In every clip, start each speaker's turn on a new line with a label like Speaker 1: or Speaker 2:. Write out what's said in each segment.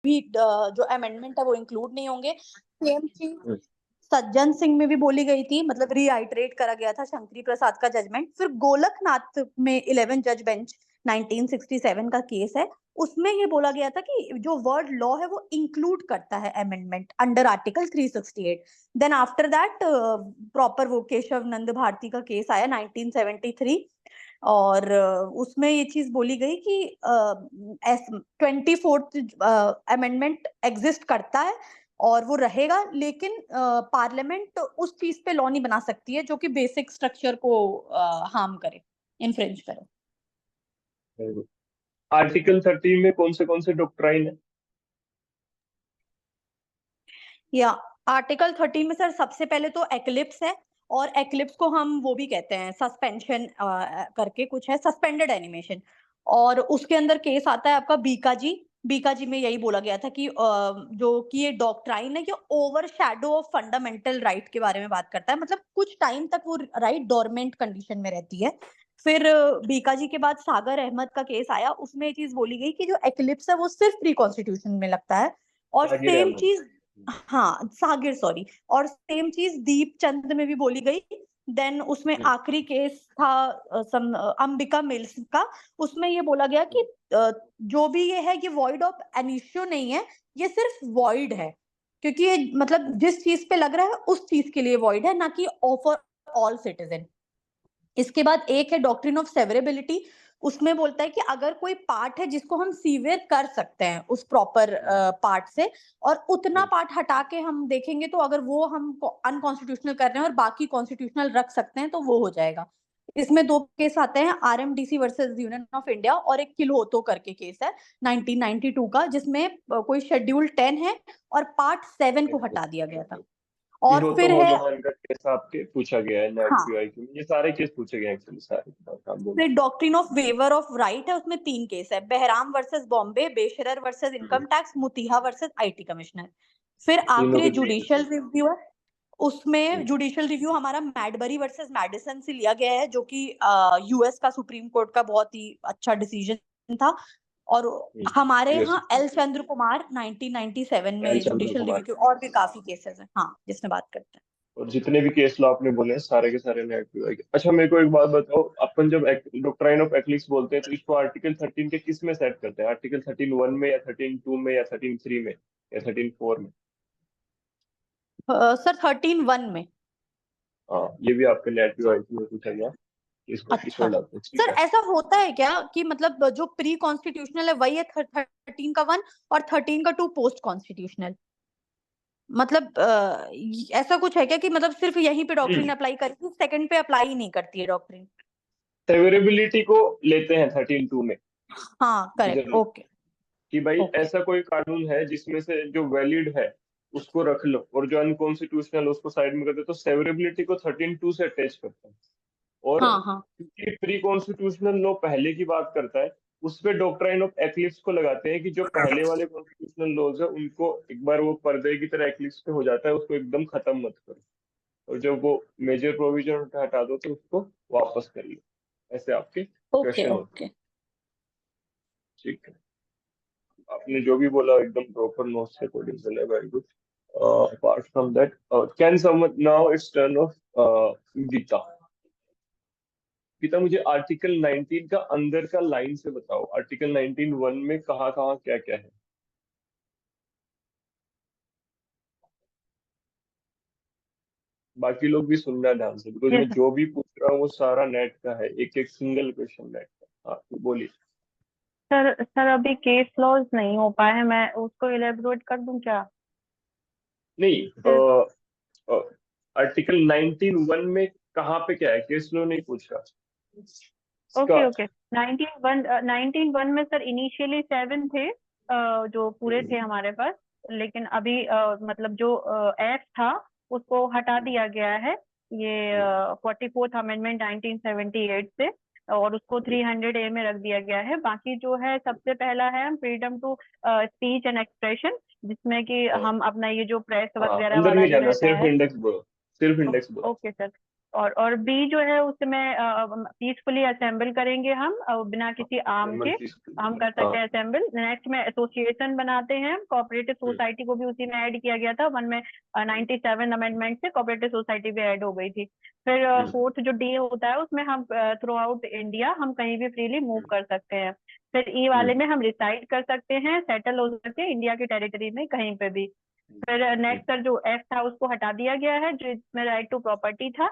Speaker 1: भी जो अमेंडमेंट है वो इंक्लूड नहीं होंगे। सेम चीज सज्जन सिंह में भी बोली गई थी, मतलब रीआइटरेट करा गया था शंकरी प्रसाद का जजमेंट। फिर गोलकनाथ में 11 जज बेंच 1967 का केस है, उसमें ये बोला गया था कि जो वर्ड लॉ है वो इंक्लूड करता है amendment under article 368। Then after that proper वो केशव नंद भारती का केस आया 1973, और उसमें ये चीज बोली गई कि 24th अमेंडमेंट एग्जिस्ट करता है और वो रहेगा, लेकिन पार्लियामेंट उस चीज पे लॉ नहीं बना सकती है जो कि बेसिक स्ट्रक्चर को हार्म करे, इन्फ्रिंज करे।
Speaker 2: आर्टिकल 13 में कौन से डॉक्ट्राइन है?
Speaker 1: या आर्टिकल 13 में सर सबसे पहले तो एक्लिप्स है, और एक्लिप्स को हम वो भी कहते हैं सस्पेंशन करके कुछ है, सस्पेंडेड एनिमेशन। और उसके अंदर केस आता है आपका बीकाजी। बीकाजी में यही बोला गया था कि जो कि ये डॉक्ट्राइन है, ये over shadow of fundamental right के बारे में बात करता है, मतलब कुछ टाइम तक वो राइट डोरमेंट कंडीशन में रहती है। फिर बीकाजी के बाद सागर अहमद का केस आया, उसमें ये चीज बोली गई कि जो एक्लिप्स है वो सिर्फ प्री कॉन्स्टिट्यूशन में लगता है। और
Speaker 2: जाकिर
Speaker 1: सेम
Speaker 2: अहमद।
Speaker 1: चीज, हाँ सागिर सॉरी, और सेम चीज दीप चंद में भी बोली गई। देन उसमें आखिरी केस था अंबिका मिल्स का, उसमें ये बोला गया कि जो भी ये है ये वॉइड ऑफ एन इश्यू नहीं है, ये सिर्फ वॉइड है, क्योंकि ये मतलब जिस चीज पे लग रहा है उस चीज के लिए वॉइड है, ना कि ऑफर ऑल सिटीजन। इसके बाद एक है डॉक्ट्रिन ऑफ सेवरेबिलिटी, उसमें बोलता है कि अगर कोई पार्ट है जिसको हम सीवियर कर सकते हैं उस प्रॉपर पार्ट से, और उतना पार्ट हटा के हम देखेंगे तो अगर वो हम अनकॉन्स्टिट्यूशनल कर रहे हैं और बाकी कॉन्स्टिट्यूशनल रख सकते हैं तो वो हो जाएगा। इसमें दो केस आते हैं, आरएमडीसी वर्सेस यूनियन ऑफ इंडिया, और एक किल्होतो करके केस है 1992 का, जिसमें कोई शेड्यूल 10 है और पार्ट 7 को हटा दिया गया था। और
Speaker 2: हो तो
Speaker 1: फिर है,
Speaker 2: मौजूदा का केस आपके पूछा गया है नेट
Speaker 1: हाँ,
Speaker 2: पीआई में, ये सारे केस पूछे गए हैं एक्चुअली सारे। आप बोलो।
Speaker 1: फिर doctrine of waiver of right है, उसमें 3 केस है, बहराम वर्सेस बॉम्बे, बेशरर वर्सेस इनकम टैक्स, मुतीहा वर्सेस आईटी कमिश्नर। फिर
Speaker 2: तीनों
Speaker 1: आखिरी
Speaker 2: के तीनों।
Speaker 1: जुडिशियल रिव्यू है, उसमें जुडिशियल रिव्यू हमारा मैडबरी वर्सेस मैडिसन से लिया गया है, जो कि यूएस का सुप्रीम कोर्ट का बहुत ही अच्छा डिसीजन था। और हमारे
Speaker 2: यस।
Speaker 1: यहाँ एल चंद्र कुमार 1997
Speaker 2: एल
Speaker 1: में
Speaker 2: चंद्र
Speaker 1: जुडिशियल रिव्यू
Speaker 2: कुमार।
Speaker 1: के, और भी काफी केसेस हैं हाँ जिसमें बात करते हैं।
Speaker 2: और जितने भी केस लो आपने बोले हैं सारे के सारे नेट पीआई के। अच्छा मेरे को एक बात बताओ, अपन जब डॉक्ट्राइन ऑफ एक्लिप्स बोलते हैं तो इसको आर्टिकल 13 के किस में सेट करते हैं? आर्टिकल 13(1) में या 13(2) में या 13(3) में या 13(4) में?
Speaker 1: सर 13(1) में।
Speaker 2: हाँ ये भी आपके नेट पीआई में पूछा गया, इसको
Speaker 1: अच्छा
Speaker 2: इसमें डालते हैं, ठीक
Speaker 1: सर,
Speaker 2: है।
Speaker 1: ऐसा होता है क्या कि मतलब जो प्री कॉन्स्टिट्यूशनल है वही है 13 का 1 और 13 का 2 पोस्ट कॉन्स्टिट्यूशनल, मतलब ऐसा कुछ है क्या कि मतलब सिर्फ यहीं पे डॉक्ट्रिन अप्लाई करती है, सेकंड पे अप्लाई ही नहीं करती है डॉक्ट्रिन?
Speaker 2: सेवरेबिलिटी को लेते हैं 13(2) में।
Speaker 1: हाँ करेक्ट,
Speaker 2: जरूर
Speaker 1: ओके।
Speaker 2: कि भाई
Speaker 1: ओके
Speaker 2: ऐसा कोई कानून है जिसमें से जो वैलिड है उसको रख लो और जो अनकॉन्स्टिट्यूशनल उसको साइड में कर दो, तो सेवरेबिलिटी को 13(2) से अटैच करते हैं। और
Speaker 1: हाँ हाँ।
Speaker 2: क्योंकि प्री कॉन्स्टिट्यूशनल लॉ पहले की बात करता है, उस पे डॉक्ट्राइन ऑफ एक्लिप्स को लगाते हैं कि जो पहले वाले कॉन्स्टिट्यूशनल लॉज है उनको एक बार वो पर्दे की तरह एक्लिप्स पे हो जाता है, उसको एकदम खत्म मत करो, और जब वो मेजर प्रोविजन हटा दो तो उसको वापस कर लो। ऐसे आपके
Speaker 1: ओके
Speaker 2: क्वेश्चन होते हैं।
Speaker 1: ओके।
Speaker 2: ठीक है, आपने जो भी बोला एकदम प्रॉपर नोट्स के अकॉर्डिंग चला, very good. Apart from that, can someone now it's turn of Geeta. Geeta मुझे आर्टिकल 19 का अंदर का लाइन से बताओ, आर्टिकल 19(1) में कहाँ कहाँ क्या क्या है? बाकी लोग भी सुनना ध्यान से, बिकॉज
Speaker 3: यस
Speaker 2: मैं जो भी पूछ रहा हूँ वो सारा नेट का है, एक एक सिंगल क्वेश्चन नेट का। हाँ तो बोलिए।
Speaker 3: सर। सर अभी केस लॉज नहीं हो पाए हैं, मैं उसको इलेबोरेट कर दूं क्या?
Speaker 2: नहीं, आर्टिकल 19(1) में कहाँ पे क्या है, केस लो नहीं पूछ रहा इसका।
Speaker 3: Okay okay. 19(1) में सर इनिशियली 7 थे, जो पूरे थे हमारे पास। लेकिन अभी मतलब जो एक्ट था उसको हटा दिया गया है, ये 44th अमेंडमेंट 1978 से, और उसको 300A में रख दिया गया है। बाकी जो है सबसे पहला है freedom to speech and expression, जिसमें कि
Speaker 2: हाँ
Speaker 3: हम अपना ये जो प्रेस
Speaker 2: हाँ,
Speaker 3: वगैरह
Speaker 2: अंदर
Speaker 3: वाला
Speaker 2: नहीं
Speaker 3: जो
Speaker 2: जाना,
Speaker 3: रहता
Speaker 2: सिर्फ
Speaker 3: है।
Speaker 2: इंडेक्स बोलो, सिर्फ इंडेक्स बोलो।
Speaker 3: Okay sir. और बी जो है उसमें पीसफुली असेंबल करेंगे हम, बिना किसी आर्म के हम कर सकते हैं असेंबल। नेक्स्ट में एसोसिएशन बनाते हैं, कोऑपरेटिव सोसाइटी को भी उसी में ऐड किया गया था, वन में 97 अमेंडमेंट से कोऑपरेटिव सोसाइटी भी ऐड हो गई थी। फिर फोर्थ जो डी होता है उसमें हम थ्रू आउट इंडिया हम कहीं भी फ्रीली मूव कर सकते हैं। फिर ई वाले में हम रिसाइड कर सकते हैं, सेटल हो सकते हैं इंडिया की टेरिटरी में कहीं पे भी। फिर नेक्स्ट सर जो एफ था उसको हटा दिया गया है, जिसमें राइट टू प्रॉपर्टी था।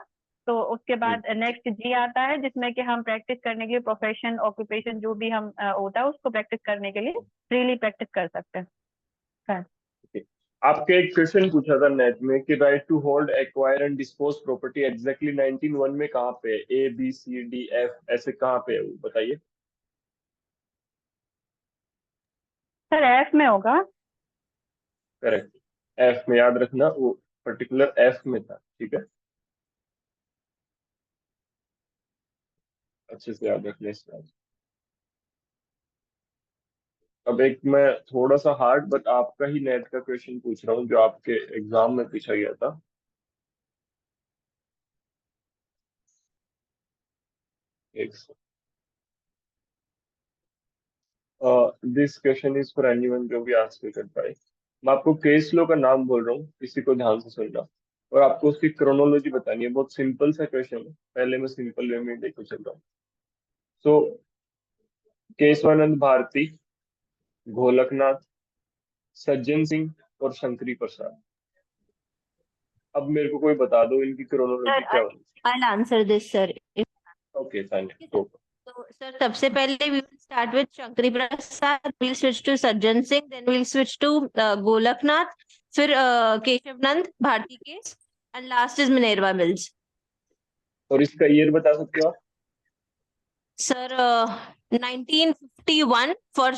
Speaker 3: तो उसके बाद नेक्स्ट जी आता है, जिसमें कि हम प्रैक्टिस करने के लिए प्रोफेशन ऑक्यूपेशन जो भी हम होता है उसको प्रैक्टिस करने के लिए फ्रीली प्रैक्टिस कर सकते हैं।
Speaker 2: आपके एक क्वेश्चन पूछा था नेट में कि right to hold, acquire and dispose property exactly 19(1) में कहाँ पे है? A B C D F ऐसे कहाँ पे है वो बताइए।
Speaker 3: सर एफ में होगा।
Speaker 2: करेक्ट, एफ में, याद रखना वो पर्टिकुलर एफ में था, ठीक है, अच्छे से याद रखना इस बात। अब एक मैं थोड़ा सा हार्ड बट आपका ही नेट का क्वेश्चन पूछ रहा हूँ जो आपके एग्जाम में पूछा गया था। एक this question is for anyone जो भी आंसर कर पाए। मैं आपको केस लो का नाम बोल रहा हूँ, इसी को ध्यान से सुनना और आपको उसकी क्रोनोलॉजी बतानी है। बहुत सिंपल सा क्वेश्चन है, पहले मैं सिंपल वे में लेकर चल रहा हूँ। सो केशवानंद भारती, गोलकनाथ, सज्जन सिंह और शंकरी प्रसाद। अब मेरे को कोई बता दो इनकी क्रोनोलॉजी क्या होगी।
Speaker 4: I'll answer this, sir.
Speaker 2: Okay thank you.
Speaker 4: So, sir, सबसे पहले we will start with Shankari Prasad. We'll switch to Sajjan Singh. Then we'll switch to Golaknath. फिर Kesavananda Bharati case and last is Minerva Mills.
Speaker 2: और इसका year बता सकते हो आप?
Speaker 4: Sir, 1951 for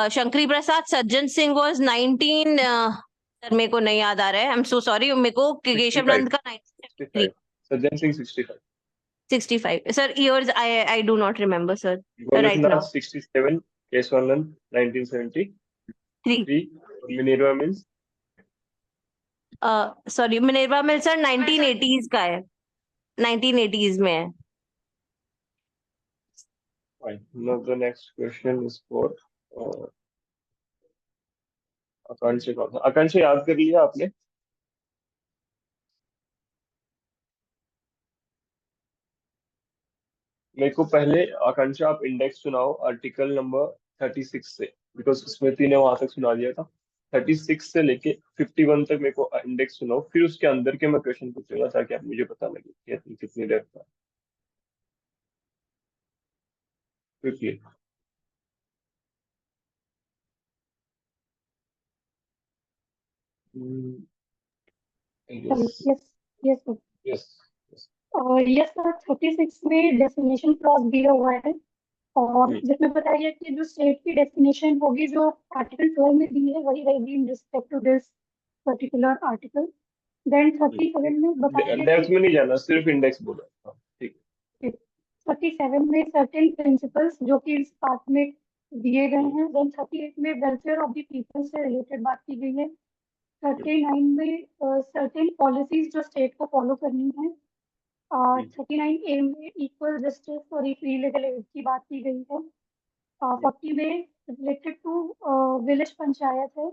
Speaker 4: Shankari Prasad. Sajjan Singh was 19. Sir मेरे को नहीं याद आ रहा है, I'm so sorry. मेरे को केशव नंद का 1973.
Speaker 2: Sajjan Singh 65.
Speaker 4: 65. Sir, years I do not remember, sir. Right now.
Speaker 2: 67, Kesavananda 1973, Minerva Mills
Speaker 4: sorry Minerva Mills sir 1980s का है, 1980s में है।
Speaker 2: Fine. Now the next question is for आकांक्षा का। आकांक्षा याद कर लिया आपने? मेरे को पहले आकांक्षा आप इंडेक्स सुनाओ आर्टिकल नंबर 36 से, बिकॉज स्मृति ने वहां तक सुना दिया था। 36 से लेके 51 तक मेरे को इंडेक्स सुनाओ, फिर उसके अंदर के मैं क्वेश्चन पूछूंगा ताकि आप मुझे पता लगे कि कितनी देर था। Quickly.
Speaker 5: Yes, yes, sir.
Speaker 2: Yes
Speaker 5: yes sir 36 में डेस्टिनेशन क्लॉज दिया हुआ है और जिसमें बताया गया कि जो स्टेट की डेस्टिनेशन होगी जो आर्टिकल 12 में दी है वही रहेगी in respect to this particular article. Then 37 में बताया गया
Speaker 2: इंडेक्स में नहीं जाना, सिर्फ इंडेक्स बोलो। हाँ, ठीक।
Speaker 5: 37 में सर्टेन प्रिंसिपल्स जो कि इस पार्ट में दिए गए हैं। देन 38 में वेलफेयर ऑफ द पीपल से रिलेटेड बात की गई है। 39 में सर्टेन पॉलिसीज जो स्टेट को फॉलो करनी है। 39A में इक्वल जस्टिस और फ्री लीगल एड की बात की गई है। 40 में रिलेटेड टू विलेज पंचायत है,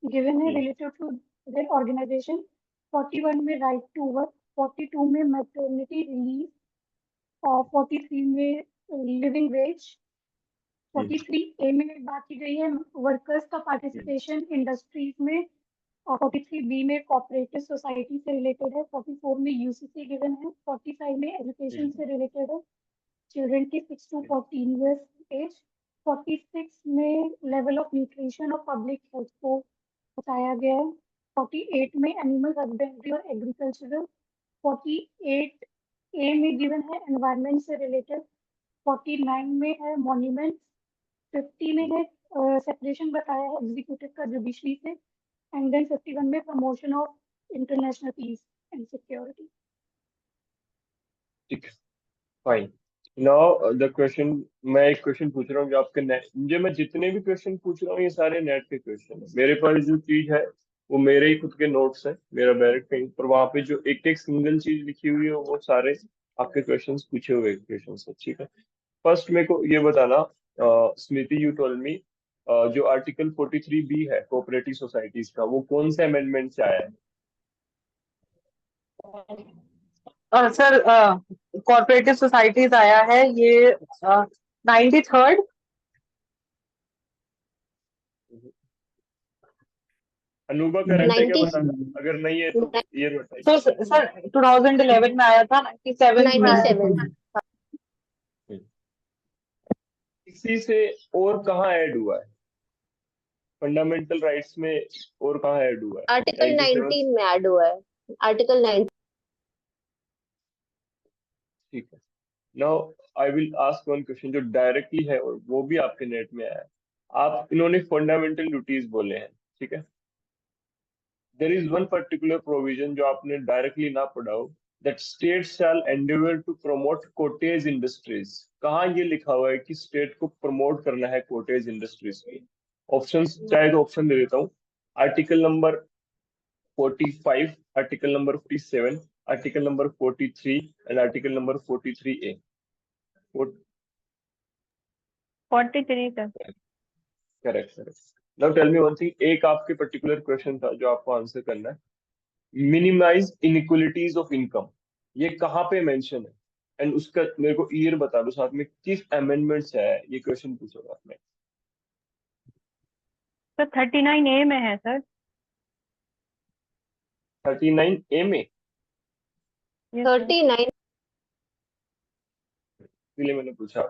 Speaker 5: गिवन है रिलेटेड टू देयर ऑर्गेनाइजेशन। 41 में राइट टू वर्क। 42 में मैटरनिटी रिलीव और 43 में लिविंग वेज। 43A में बात की गई है वर्कर्स का पार्टिसिपेशन इंडस्ट्रीज में। और 43B में कोऑपरेटिव सोसाइटी से रिलेटेड है। 44 में यूसीसी गिवन है। 45 में एजुकेशन से रिलेटेड है, चिल्ड्रन की 6 to 14 ईयर्स एज। 46 में लेवल ऑफ न्यूट्रिशन और पब्लिक हेल्थ को बताया गया है। 48 में एनिमल हस्बेंड्री और एग्रीकल्चरल। 48A में गिवन है एनवायरनमेंट से रिलेटेड। 49 में है मॉन्यूमेंट। 50 में है सेपरेशन बताया है एग्जीक्यूटिव का जुडिशरी से। And then 51 में promotion of international peace and security.
Speaker 2: ठीक है, फाइन। नाउ द क्वेश्चन, मैं एक क्वेश्चन पूछ रहा हूँ जो आपके नेट, मैं जितने भी क्वेश्चन पूछ रहा हूँ ये सारे नेट के क्वेश्चन है। मेरे पास जो चीज है वो मेरे ही खुद के नोट्स हैं, मेरा डायरेक्ट कहीं पर, वहां पे जो एक एक सिंगल चीज लिखी हुई है वो सारे आपके क्वेश्चंस पूछे हुए क्वेश्चंस है, ठीक है। फर्स्ट मेरे को ये बताना, स्मृति यू टोल्ड मी, जो आर्टिकल 43B है कोऑपरेटिव सोसाइटीज का, वो कौन से अमेंडमेंट से आया है?
Speaker 6: सर कॉर्पोरेटिव सोसाइटीज आया है ये 93rd।
Speaker 2: अनुभव करेक्ट है क्या
Speaker 4: 90
Speaker 2: बताना, अगर नहीं है तो ये बताइए।
Speaker 6: सर 2011 में आया था, 97 में आया था।
Speaker 4: 97
Speaker 2: इसी से और कहाँ ऐड हुआ है फंडामेंटल राइट्स में, और कहाँ ऐड हुआ है?
Speaker 4: आर्टिकल
Speaker 2: 97
Speaker 4: 19 में ऐड हुआ है, आर्टिकल 19।
Speaker 2: ठीक है। Now I will ask one question जो डायरेक्टली है और वो भी आपके नेट में आया है। आप इन्होंने फंडामेंटल ड्यूटीज बोले हैं, ठीक है। There is one particular provision जो आपने डायरेक्टली ना पढ़ा हो, that state shall endeavour to promote cottage industries. कहाँ ये लिखा हुआ है कि स्टेट को प्रमोट करना है कोटेज इंडस्ट्रीज की? ऑप्शंस चाहे तो ऑप्शन दे देता हूँ। Article number 45, article number 47, article number 43 and article number 43A।
Speaker 3: 43 sir.
Speaker 2: Correct correct. Now tell me one thing, एक आपके पर्टिकुलर क्वेश्चन था जो आपको आंसर करना है, मिनिमाइज इनइक्वलिटीज ऑफ इनकम, ये कहाँ पे मेंशन है? एंड उसका मेरे को ईयर बता दो साथ में, किस अमेंडमेंट से आया है ये क्वेश्चन पूछोगा आपने।
Speaker 3: सर 39A में है सर।
Speaker 2: 39A में?
Speaker 3: Yes, sir.
Speaker 4: 39
Speaker 2: इसलिए मैंने पूछा,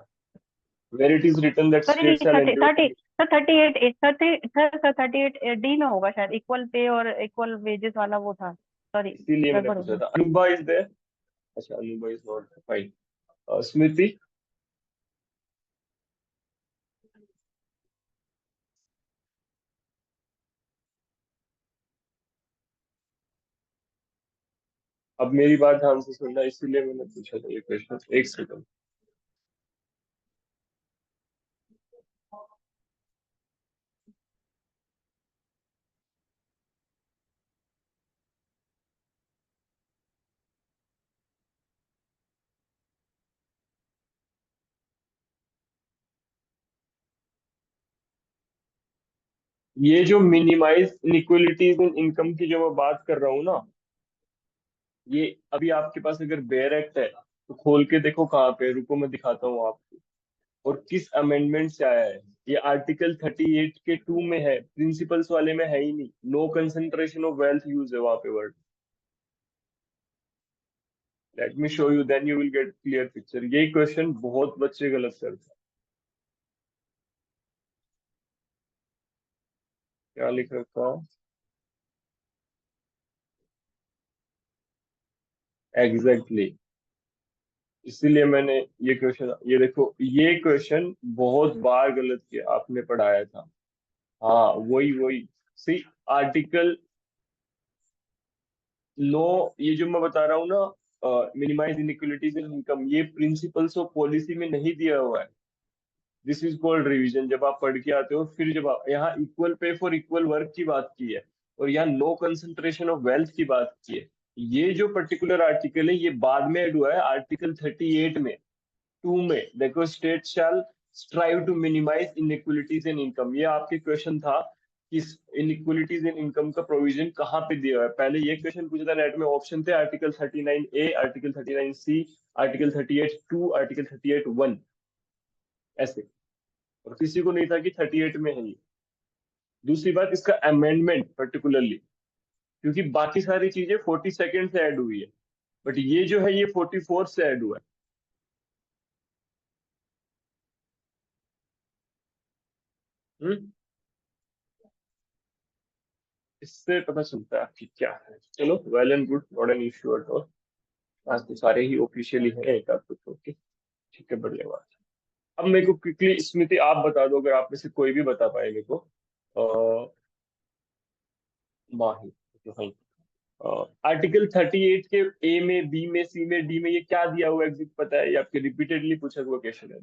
Speaker 2: where it is written that
Speaker 3: sir ये
Speaker 2: state shall
Speaker 3: 30
Speaker 2: endeavour
Speaker 3: 30 sir 38D में होगा शायद, इक्वल पे और इक्वल वेजेस वाला वो था। सॉरी,
Speaker 2: इसीलिए मैंने
Speaker 3: गड़बड़ हो
Speaker 2: पूछा
Speaker 3: गई।
Speaker 2: था। Anubha is there? अच्छा, Anubha is not fine. Smriti? अब मेरी बात ध्यान से सुनना, इसीलिए मैंने पूछा था ये क्वेश्चन। एक सेकंड। ये जो मिनिमाइज इनइक्वलिटीज इन इनकम की जो मैं बात कर रहा हूँ ना, ये अभी आपके पास अगर बेयर एक्ट है तो खोल के देखो कहाँ पे, रुको मैं दिखाता हूँ आपको, और किस अमेंडमेंट से आया है। ये आर्टिकल 38 के 2 में है, प्रिंसिपल्स वाले में है ही नहीं। No concentration of wealth use है वहां पे word. Let me show you, then you will get clear picture. ये क्वेश्चन बहुत बच्चे गलत करते हैं। क्या लिख रखा है? Exactly exactly। इसीलिए मैंने ये क्वेश्चन, ये देखो, ये क्वेश्चन बहुत बार गलत किया आपने, पढ़ाया था। हाँ वही वही। सी, आर्टिकल नो, ये जो मैं बता रहा हूँ ना, मिनिमाइज इनइक्वलिटीज इन इनकम, ये प्रिंसिपल्स ऑफ पॉलिसी में नहीं दिया हुआ है। This is called revision. जब आप पढ़ के आते हो, फिर जब आप यहाँ equal pay for equal work की बात की है और यहाँ नो कंसंट्रेशन ऑफ वेल्थ की बात की है, ये जो पर्टिकुलर आर्टिकल है ये बाद में ऐड हुआ है आर्टिकल 38 में, 2 में। देखो, state shall strive to minimize inequalities in income. ये आपके क्वेश्चन था कि इनइक्वलिटीज इन इनकम का प्रोविजन कहाँ पे दिया हुआ है। पहले ये क्वेश्चन पूछा था नेट में, ऑप्शन थे article 39A, article 39C, article 38(2), article 38(1), ऐसे। और किसी को नहीं था कि 38 में है ये। दूसरी बात, इसका अमेंडमेंट पर्टिकुलरली, क्योंकि बाकी सारी चीजें 42nd से ऐड हुई है, बट ये जो है ये 44 से ऐड हुआ है। हम्म, इससे पता चलता है कि क्या है। चलो, well and good, not an issue at all. आज तो सारे ही ऑफिशियली हैं, एक आध कुछ ओके, ठीक है, बढ़िया बात। अब मेरे को क्विकली स्मृति आप बता दो, अगर आप में से कोई भी बता पाए मेरे को। माही, आर्टिकल 38 के ए में, बी में, सी में, डी में ये क्या दिया हुआ एग्जिट पता है? ये आपके रिपीटेडली पूछा हुआ क्वेश्चन है।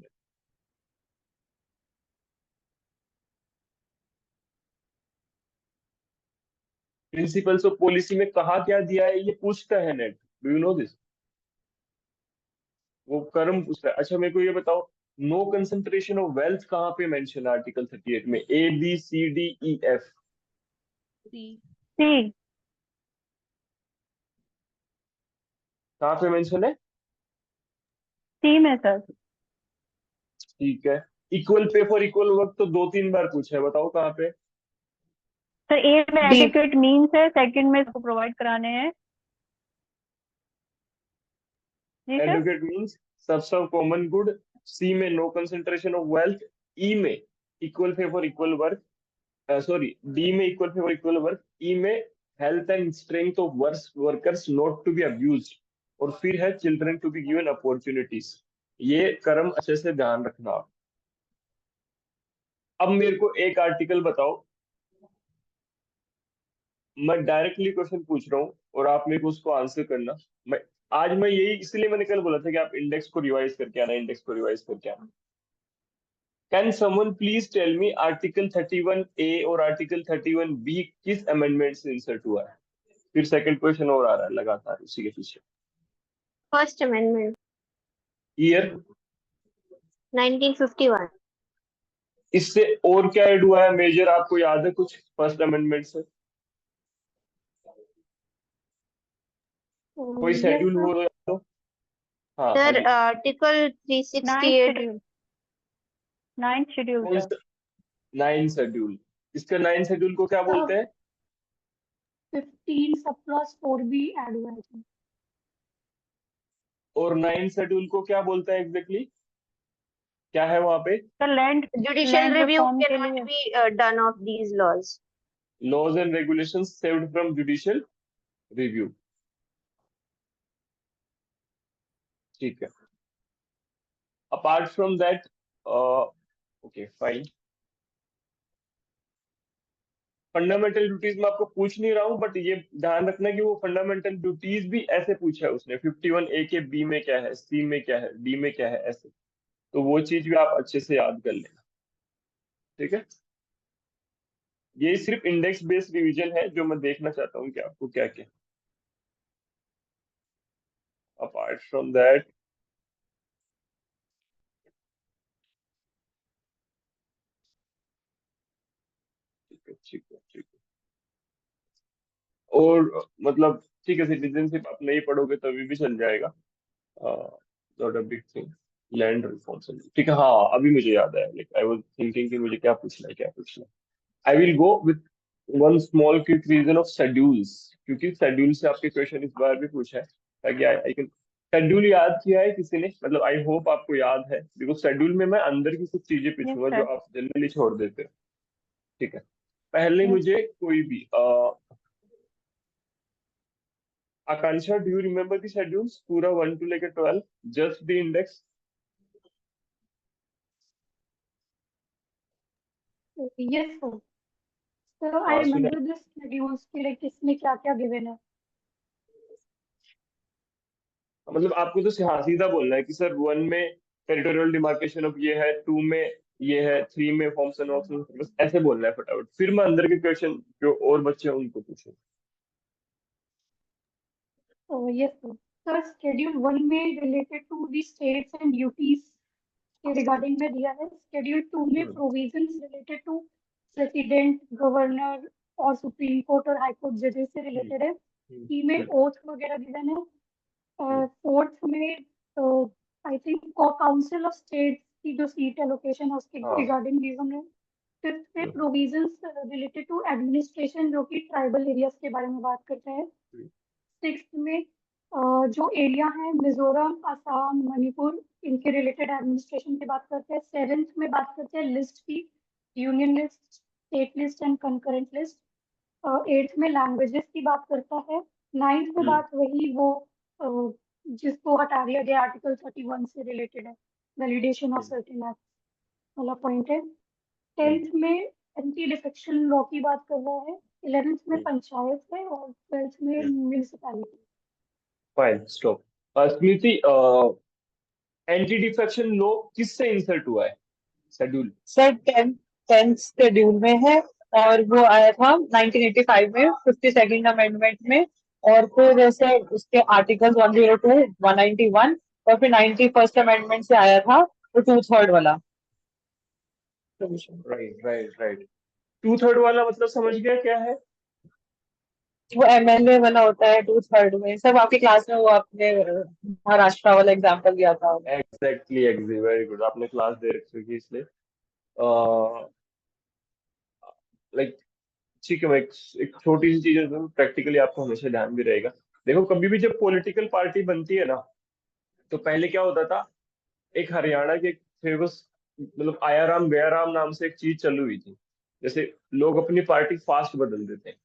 Speaker 2: प्रिंसिपल्स ऑफ पॉलिसी में कहा क्या दिया है ये पूछता है net, do you know this? वो कर्म पूछता है। अच्छा मेरे को ये बताओ, नो कंसंट्रेशन ऑफ वेल्थ कहाँ पे मेंशन है आर्टिकल 38 में? A B C D E F,
Speaker 3: C.
Speaker 2: कहाँ पे मेंशन है?
Speaker 3: सी में सर।
Speaker 2: ठीक है। Equal pay for equal work तो 2-3 बार पूछा है, बताओ कहाँ पे?
Speaker 3: सर ए में
Speaker 6: डी।
Speaker 3: एडिक्वेट मीन्स है, सेकंड में इसको प्रोवाइड कराने हैं। जी सर।
Speaker 2: एडवोकेट मींस सबसे कॉमन गुड, सी में no concentration of wealth, E में equal pay for equal work, sorry D में equal pay for equal work, E में health and strength of workers not to be abused, और फिर है children to be given opportunities. ये कर्म अच्छे से ध्यान रखना आप। अब मेरे को एक आर्टिकल बताओ, मैं डायरेक्टली क्वेश्चन पूछ रहा हूँ और आप मेरे को उसको आंसर करना। मैं यही इसलिए मैंने कल बोला था कि आप इंडेक्स को रिवाइज करके आना, इंडेक्स को रिवाइज करके आना। Can someone please tell me article 31A और आर्टिकल 31B किस अमेंडमेंट से इंसर्ट हुआ है? फिर सेकंड क्वेश्चन और आ रहा है लगातार उसी के पीछे।
Speaker 4: First amendment
Speaker 2: year
Speaker 4: 1951।
Speaker 2: इससे और क्या ऐड हुआ है मेजर, आपको याद है कुछ फर्स्ट अमेंडमेंट से? कोई
Speaker 5: यस
Speaker 2: शेड्यूल
Speaker 5: सर।
Speaker 2: हो तो? हाँ
Speaker 4: सर
Speaker 2: अभी
Speaker 4: article
Speaker 3: ninth
Speaker 4: 368।
Speaker 3: Schedule. Ninth schedule
Speaker 2: कौन
Speaker 3: सर।
Speaker 2: सा 9 शेड्यूल? इसका 9 शेड्यूल को क्या बोलते हैं?
Speaker 5: 15 सब क्लॉज 4 भी ऐड हुआ है इसमें।
Speaker 2: और 9 शेड्यूल को क्या बोलते हैं एग्जैक्टली, क्या है वहां पे?
Speaker 3: Sir land
Speaker 4: Judicial review
Speaker 3: reform के
Speaker 4: cannot
Speaker 3: लिए।
Speaker 4: be done of these laws.
Speaker 2: Laws and regulations saved from judicial review. ठीक है। Apart from that, okay fine. Fundamental duties में आपको पूछ नहीं रहा हूँ, बट ये ध्यान रखना कि वो फंडामेंटल ड्यूटीज भी ऐसे पूछा है उसने, 51A के बी में क्या है, सी में क्या है, डी में क्या है, ऐसे। तो वो चीज भी आप अच्छे से याद कर लेना, ठीक है? ये सिर्फ इंडेक्स बेस्ड रिवीजन है जो मैं देखना चाहता हूँ कि आपको क्या क्या। अपार्ट फ्रॉम दैट, ठीक है ठीक है। और मतलब ठीक है, सिटीजनशिप आप नहीं पढ़ोगे तभी भी चल जाएगा, not a big thing. Land reform, ठीक है। हाँ अभी मुझे याद आया, लाइक आई वाज थिंकिंग कि मुझे क्या पूछना है क्या पूछना है। I will go with one small quick region of schedules, क्योंकि शेड्यूल से आपके क्वेश्चन इस बार भी पूछा है, ताकि आई कैन। शेड्यूल याद किया है किसी ने? मतलब आई होप आपको याद है, बिकॉज शेड्यूल में मैं अंदर की कुछ चीजें
Speaker 3: यस
Speaker 2: पूछूंगा जो
Speaker 3: सर।
Speaker 2: आप जनरली छोड़ देते हो, ठीक है? पहले मुझे कोई भी Akanksha, do you remember the schedules पूरा 1 to लेकर 12, just the index?
Speaker 5: Yes sir. Sir I
Speaker 2: हाँ सुना।
Speaker 5: रिमेम्बर दिस शेड्यूल्स के लाइक इसमें क्या क्या गिवन है।
Speaker 2: मतलब आपको तो हाँ सीधा बोलना है कि सर 1 में टेरिटोरियल डिमार्केशन ऑफ ये है, 2 में ये है, 3 में फॉर्म्स एंड ऑप्शंस, बस ऐसे बोलना है फटाफट, फिर मैं अंदर के क्वेश्चन जो और बच्चे हैं उनको पूछूं।
Speaker 5: Yes sir. सर शेड्यूल 1 में related to the states and duties के रिगार्डिंग में दिया है। शेड्यूल 2 में provisions related to president, governor और सुप्रीम कोर्ट और हाई कोर्ट जजेस से रिलेटेड है। सी में ओथ वगैरह गिवन है। फोर्थ में I think council of state की जो सीट एलोकेशन है उसके
Speaker 2: हाँ
Speaker 5: रिगार्डिंग रीजन है। फिफ्थ में प्रोविजंस रिलेटेड टू एडमिनिस्ट्रेशन जो कि ट्राइबल एरियाज के बारे में बात करता है। सिक्स्थ में जो एरिया है मिजोरम, असम, मणिपुर, इनके रिलेटेड एडमिनिस्ट्रेशन की बात करते हैं। सेवेंथ में बात करते हैं लिस्ट की, union list, state list and concurrent list. Eighth में लैंग्वेजेस की बात करता है। नाइन्थ में बात वही वो जिसको हटा दिया गया आर्टिकल 31 से रिलेटेड है, वैलिडेशन ऑफ सर्टेन एक्ट वाला पॉइंट है। टेंथ में एंटी डिफेक्शन लॉ की बात कर रहा है। 11th में पंचायत है और 12th में municipality.
Speaker 2: Fine stop. Smriti, anti defection law किससे इंसर्ट हुआ है शेड्यूल?
Speaker 6: सर 10th शेड्यूल में है और वो आया था 1985 में 52nd अमेंडमेंट में, और फिर जैसे उसके आर्टिकल 102, 191 और फिर 91st अमेंडमेंट से आया था वो 2/3 वाला provision।
Speaker 2: राइट 2/3 वाला मतलब समझ गया क्या है?
Speaker 6: वो एमएलए वाला होता है 2/3 में, सब आपकी क्लास में वो आपने महाराष्ट्र वाला एग्जाम्पल दिया था।
Speaker 2: एग्जैक्टली वेरी गुड, आपने क्लास दे रखी होगी इसलिए। लाइक ठीक है, मैं एक छोटी सी चीज है, प्रैक्टिकली आपको हमेशा ध्यान भी रहेगा। देखो कभी भी जब पॉलिटिकल पार्टी बनती है ना, तो पहले क्या होता था, एक हरियाणा के फेमस मतलब आयाराम गयाराम नाम से एक चीज चालू हुई थी। जैसे लोग अपनी पार्टी फास्ट बदल देते हैं,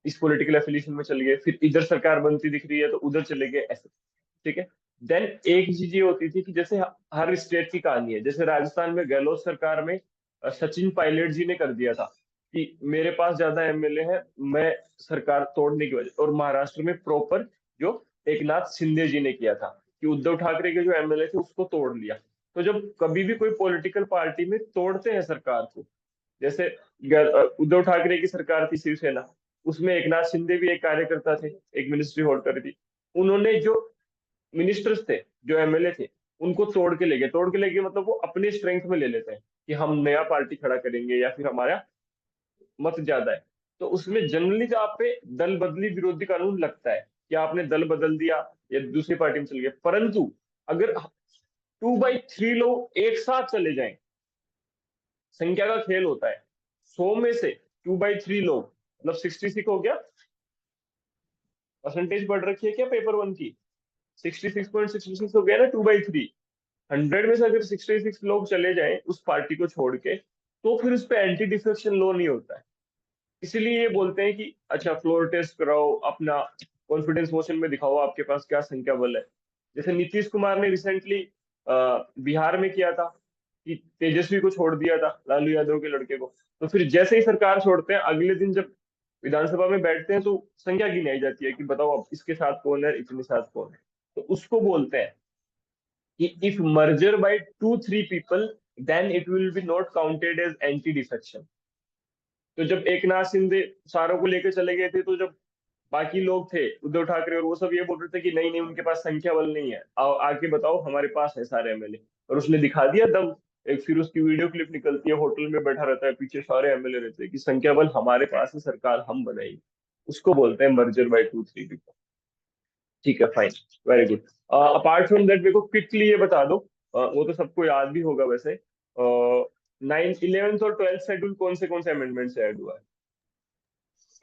Speaker 2: इस पॉलिटिकल एफिलिएशन में चले गए, फिर इधर सरकार बनती दिख रही है तो उधर चले गए, ऐसे। ठीक है। देन एक चीज ये होती थी कि जैसे हर स्टेट की कहानी है, जैसे राजस्थान में गहलोत सरकार में सचिन पायलट जी ने कर दिया था कि मेरे पास ज्यादा एमएलए है, मैं सरकार तोड़ने की वजह। और महाराष्ट्र में प्रॉपर जो एकनाथ शिंदे जी ने किया था कि उद्धव ठाकरे के जो एमएलए थे उसको तोड़ लिया। तो जब कभी भी कोई पॉलिटिकल पार्टी में तोड़ते हैं सरकार को, जैसे उद्धव ठाकरे की सरकार थी शिवसेना, उसमें एकनाथ शिंदे भी एक कार्यकर्ता थे, एक मिनिस्ट्री होल्ड करी थी। उन्होंने जो मिनिस्टर्स थे, जो एमएलए थे, उनको तोड़ के लेके मतलब वो अपने स्ट्रेंथ में ले लेते हैं कि हम नया पार्टी खड़ा करेंगे या फिर हमारा मत ज्यादा है। तो उसमें जनरली जो आप पे दल बदली विरोधी कानून लगता है कि आपने दल बदल दिया या दूसरी पार्टी में चले गए। परंतु अगर 2/3 लोग एक साथ चले जाएं, संख्या का खेल होता है, 100 में से 2/3 लोग मतलब 66 हो गया। परसेंटेज बढ़ रखी है क्या पेपर 1 की? 66.66 हो गया ना 2/3। 100 में से अगर 66 लोग चले जाएं उस पार्टी को छोड़ के, तो फिर उस पर एंटी डिफेक्शन लॉ नहीं होता है। इसीलिए ये बोलते हैं कि अच्छा फ्लोर टेस्ट कराओ, अपना कॉन्फिडेंस मोशन में दिखाओ आपके पास क्या संख्या बल है। जैसे नीतीश कुमार ने रिसेंटली बिहार में किया था कि तेजस्वी को छोड़ दिया था, लालू यादव के लड़के को। तो फिर जैसे ही सरकार छोड़ते हैं, अगले दिन जब विधानसभा में बैठते हैं तो संख्या गिनाई जाती है कि बताओ अब इसके साथ कौन है, इतने साथ कौन है। तो उसको बोलते हैं कि if merger by 2-3 people then it will be not counted as anti defection. तो जब एकनाथ शिंदे सारों को लेकर चले गए थे, तो जब बाकी लोग थे उद्धव ठाकरे और वो सब ये बोल रहे थे कि नहीं नहीं उनके पास संख्या बल नहीं है, आओ आके बताओ हमारे पास है सारे एमएलए। और उसने दिखा दिया दम। एक फिर उसकी वीडियो क्लिप निकलती है, होटल में बैठा रहता है, पीछे सारे एमएलए रहते हैं कि संख्या बल हमारे पास है, सरकार हम बनाएंगे। उसको बोलते हैं मर्जर बाय 2-3 पीपल। ठीक है, fine, very good. Apart from that मेरे को क्विकली ये बता दो, वो तो सबको याद भी होगा वैसे, 9th 11th और 12th शेड्यूल कौन से अमेंडमेंट से ऐड हुआ है?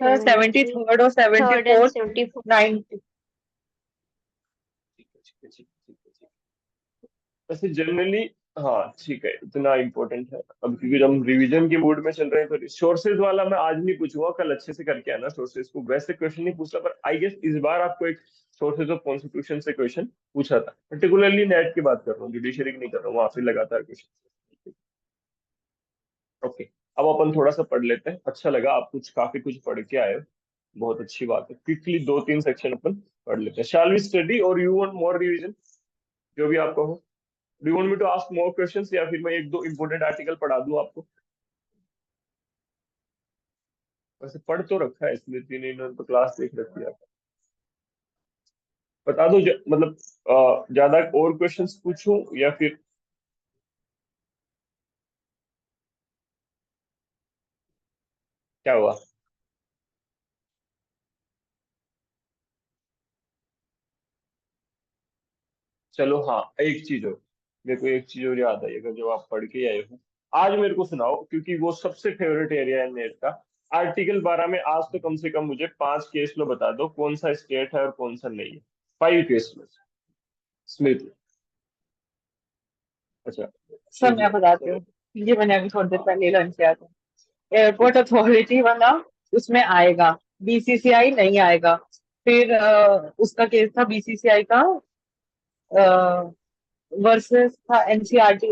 Speaker 6: सर 73rd और 74th 90।
Speaker 2: वैसे जनरली हाँ ठीक है, इतना इम्पोर्टेंट है अब, क्योंकि हम रिवीजन के मूड में चल रहे हैं। तो सोर्सेज वाला मैं आज नहीं पूछूंगा, कल अच्छे से करके आना सोर्सेज को। वैसे क्वेश्चन नहीं पूछता, पर आई गेस इस बार आपको एक सोर्सेज ऑफ कॉन्स्टिट्यूशन से क्वेश्चन पूछा था। पर्टिकुलरली नेट की बात कर रहा हूँ, जुडिशरी की नहीं कर रहा हूँ, वहां पे लगातार क्वेश्चन। ओके, अब अपन थोड़ा सा पढ़ लेते हैं। अच्छा लगा आप काफी कुछ पढ़ के आए हो, बहुत अच्छी बात है। क्विकली 2-3 सेक्शन अपन पढ़ लेते हैं। शैल वी स्टडी और यू वांट मोर रिवीजन? जो भी आपको हो। Do you want me to ask more questions या फिर मैं एक दो इंपोर्टेंट आर्टिकल पढ़ा दूं आपको? वैसे पढ़ तो रखा है स्मृति ने, इन्होंने तो क्लास देख रखी है। बता दो मतलब ज्यादा और क्वेश्चंस पूछूं या फिर क्या हुआ? चलो हाँ, एक चीज और, मेरे को एक चीज और याद आई, अगर जब आप पढ़ के आए हो आज मेरे को सुनाओ, क्योंकि वो सबसे फेवरेट एरिया है नेट का। आर्टिकल 12 में आज तो कम से कम मुझे 5 केस लो बता दो, कौन सा स्टेट है और कौन सा नहीं है। 5 केस में स्मृति। अच्छा
Speaker 6: सर मैं बताती हूँ, ये मैंने अभी थोड़ी देर पहले लर्न किया था। एयरपोर्ट अथॉरिटी वाला उसमें आएगा, बीसीसीआई नहीं आएगा। फिर उसका केस था बीसीसीआई का वर्सेस था एनसीईआरटी।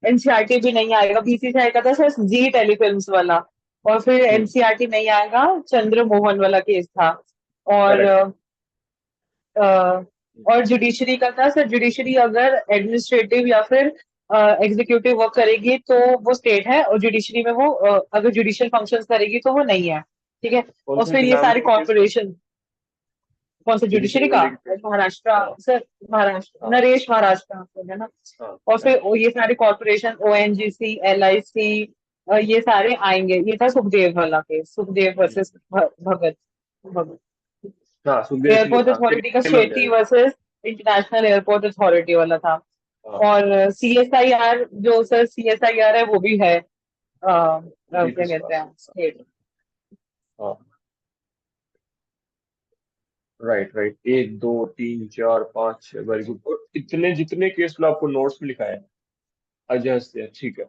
Speaker 6: एनसीईआरटी भी नहीं आएगा, बीसीसीआई का था सिर्फ जी टेलीफिल्म्स वाला। और फिर एनसीईआरटी नहीं आएगा, चंद्रमोहन वाला केस था। और और जुडिशरी का था सर, जुडिशरी अगर एडमिनिस्ट्रेटिव या फिर एग्जीक्यूटिव वर्क करेगी तो वो स्टेट है, और जुडिशरी में वो अगर जुडिशियल फंक्शंस करेगी तो वो नहीं है, ठीक है।
Speaker 2: कौन
Speaker 6: और
Speaker 2: सा
Speaker 6: फिर ये
Speaker 2: नाम
Speaker 6: सारे
Speaker 2: क्या है केस का?
Speaker 6: कॉर्पोरेशन, कौन सा जुडिशरी
Speaker 2: जुडिशरी
Speaker 6: का,
Speaker 2: वाले के केस?
Speaker 6: महाराष्ट्र,
Speaker 2: हाँ
Speaker 6: सर महाराष्ट्र,
Speaker 2: हाँ
Speaker 6: नरेश महाराष्ट्र है ना।
Speaker 2: हाँ
Speaker 6: और फिर
Speaker 2: हाँ
Speaker 6: ये सारे कॉर्पोरेशन, ONGC, LIC, ये सारे आएंगे। ये था सुखदेव वाला केस, सुखदेव वर्सेस भगत भगत
Speaker 2: हाँ, सुखदेव सिंह,
Speaker 6: एयरपोर्ट
Speaker 2: हाँ,
Speaker 6: अथॉरिटी का
Speaker 2: सुखदेव मिल
Speaker 6: शेट्टी
Speaker 2: जाएगा।
Speaker 6: वर्सेस इंटरनेशनल एयरपोर्ट अथॉरिटी वाला था।
Speaker 2: हाँ
Speaker 6: और CSIR, जो सर CSIR है वो भी है, क्या
Speaker 2: डीपी
Speaker 6: कहते हैं,
Speaker 2: स्टाफ।
Speaker 6: स्टेट।
Speaker 2: हाँ राइट राइट, 1 2 3 4 5 6, वेरी गुड। और इतने जितने केस लो आपको नोट्स में लिखा है, अजय हस्तिया, ठीक है।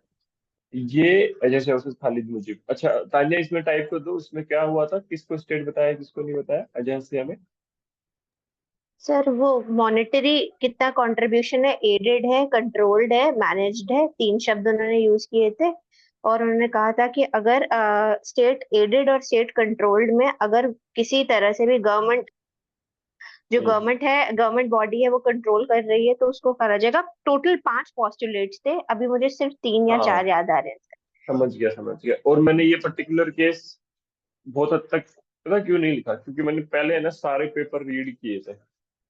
Speaker 2: ये अजय से वर्सेस खालिद मुजीब। अच्छा तान्या, इसमें टाइप कर दो, उसमें क्या हुआ था, किसको स्टेट बताया किसको नहीं बताया अजय हस्तिया में।
Speaker 4: सर वो मॉनेटरी कितना कंट्रीब्यूशन है, एडेड है, कंट्रोल्ड है, मैनेज्ड है, 3 शब्द उन्होंने यूज किए थे। और उन्होंने कहा था कि अगर स्टेट एडेड और स्टेट कंट्रोल्ड में अगर किसी तरह से भी गवर्नमेंट, जो
Speaker 2: हम्म,
Speaker 4: गवर्नमेंट है, गवर्नमेंट बॉडी है, वो कंट्रोल कर रही है तो उसको करा जाएगा। टोटल 5 पॉस्टुलेट्स थे, अभी मुझे सिर्फ 3 या
Speaker 2: हाँ
Speaker 4: 4 याद आ रहे हैं।
Speaker 2: समझ गया समझ गया। और मैंने ये पर्टिकुलर केस बहुत हद तक पता क्यों नहीं लिखा, क्योंकि मैंने पहले है ना सारे पेपर रीड किए थे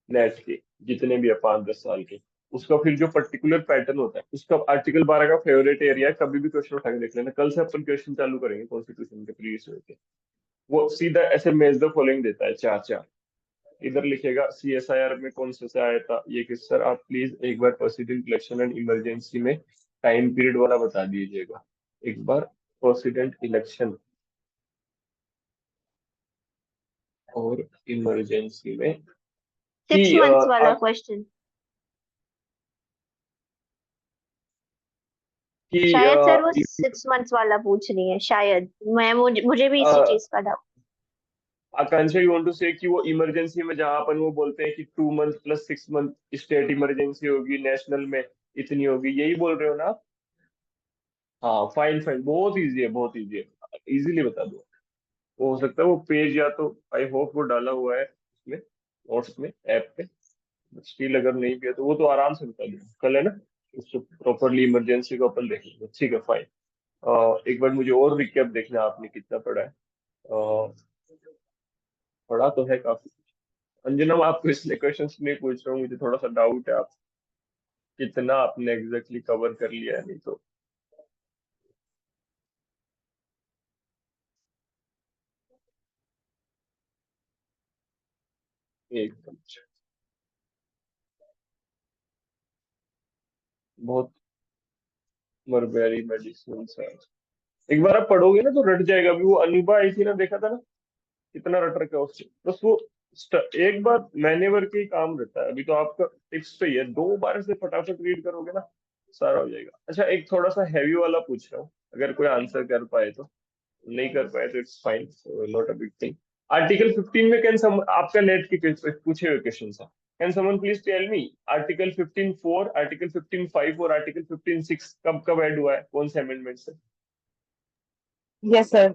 Speaker 2: नेट के, जितने भी है 5 10 साल के। उसका फिर जो पर्टिकुलर पैटर्न होता है, उसका आर्टिकल 12 का फेवरेट एरिया है, कभी भी क्वेश्चन उठा के देख लेना। कल से अपन क्वेश्चन चालू करेंगे कॉन्स्टिट्यूशन के प्रीवियस ईयर के। वो सीधा ऐसे मेज द फॉलोइंग देता है, 4 4। इधर लिखेगा CSIR में कौन सा से आया था ये किस, सर आप प्लीज एक बार प्रेसिडेंट इलेक्शन एंड इमरजेंसी में टाइम पीरियड वाला बता दीजिएगा एक बार। प्रेसिडेंट इलेक्शन और इमरजेंसी में
Speaker 4: 6
Speaker 2: कि
Speaker 4: मंथ्स वाला क्वेश्चन, शायद सर वो
Speaker 2: कि
Speaker 4: 6 मंथ्स वाला पूछ रही है शायद। मुझे भी इसी
Speaker 2: अ,
Speaker 4: चीज का डाउट।
Speaker 2: Akanksha you want to say कि वो इमरजेंसी में जहां अपन वो बोलते हैं कि 2 month plus 6 month state emergency होगी, नेशनल में इतनी होगी, यही बोल रहे हो ना आप? हाँ फाइन फाइन, बहुत इजी है बहुत इजी है, इजीली बता दो। वो हो सकता है वो पेज या तो आई होप वो डाला हुआ है उसमें नोट्स में ऐप पे, स्टिल अगर नहीं भी है तो वो तो आराम से बता दूंगा कल, है ना। उसको प्रॉपरली इमरजेंसी को अपन देख लेंगे, ठीक है फाइन। एक बार मुझे और रिकैप देखना आपने कितना पढ़ा है। पढ़ा तो है काफी। अंजना मैं आपको इसलिए क्वेश्चंस नहीं पूछ रहा हूँ, मुझे थोड़ा सा डाउट है आप कितना आपने एग्जैक्टली कवर कर लिया है, नहीं तो। एकदम बहुत मरबेरी मेडिसिन है। एक बार आप पढ़ोगे ना तो रट जाएगा। अभी वो अनूबा आई थी ना, देखा था ना कितना रट रखा है उससे, बस वो एक बार मैनेवर के ही काम रहता है। अभी तो आपका टिप्स पे ही है, 2 बार से फटाफट रीड करोगे ना सारा हो जाएगा। अच्छा एक थोड़ा सा हैवी वाला पूछ रहा हूँ, अगर कोई आंसर कर पाए तो, नहीं कर पाए तो it's fine, not a big thing. Article 15 में कैन सम, आपका नेट के पूछे हुए क्वेश्चन है। Can someone please tell me article 15(4), article 15(5) और आर्टिकल 15(6) कब कब ऐड हुआ है, कौन से अमेंडमेंट से?
Speaker 6: यस सर,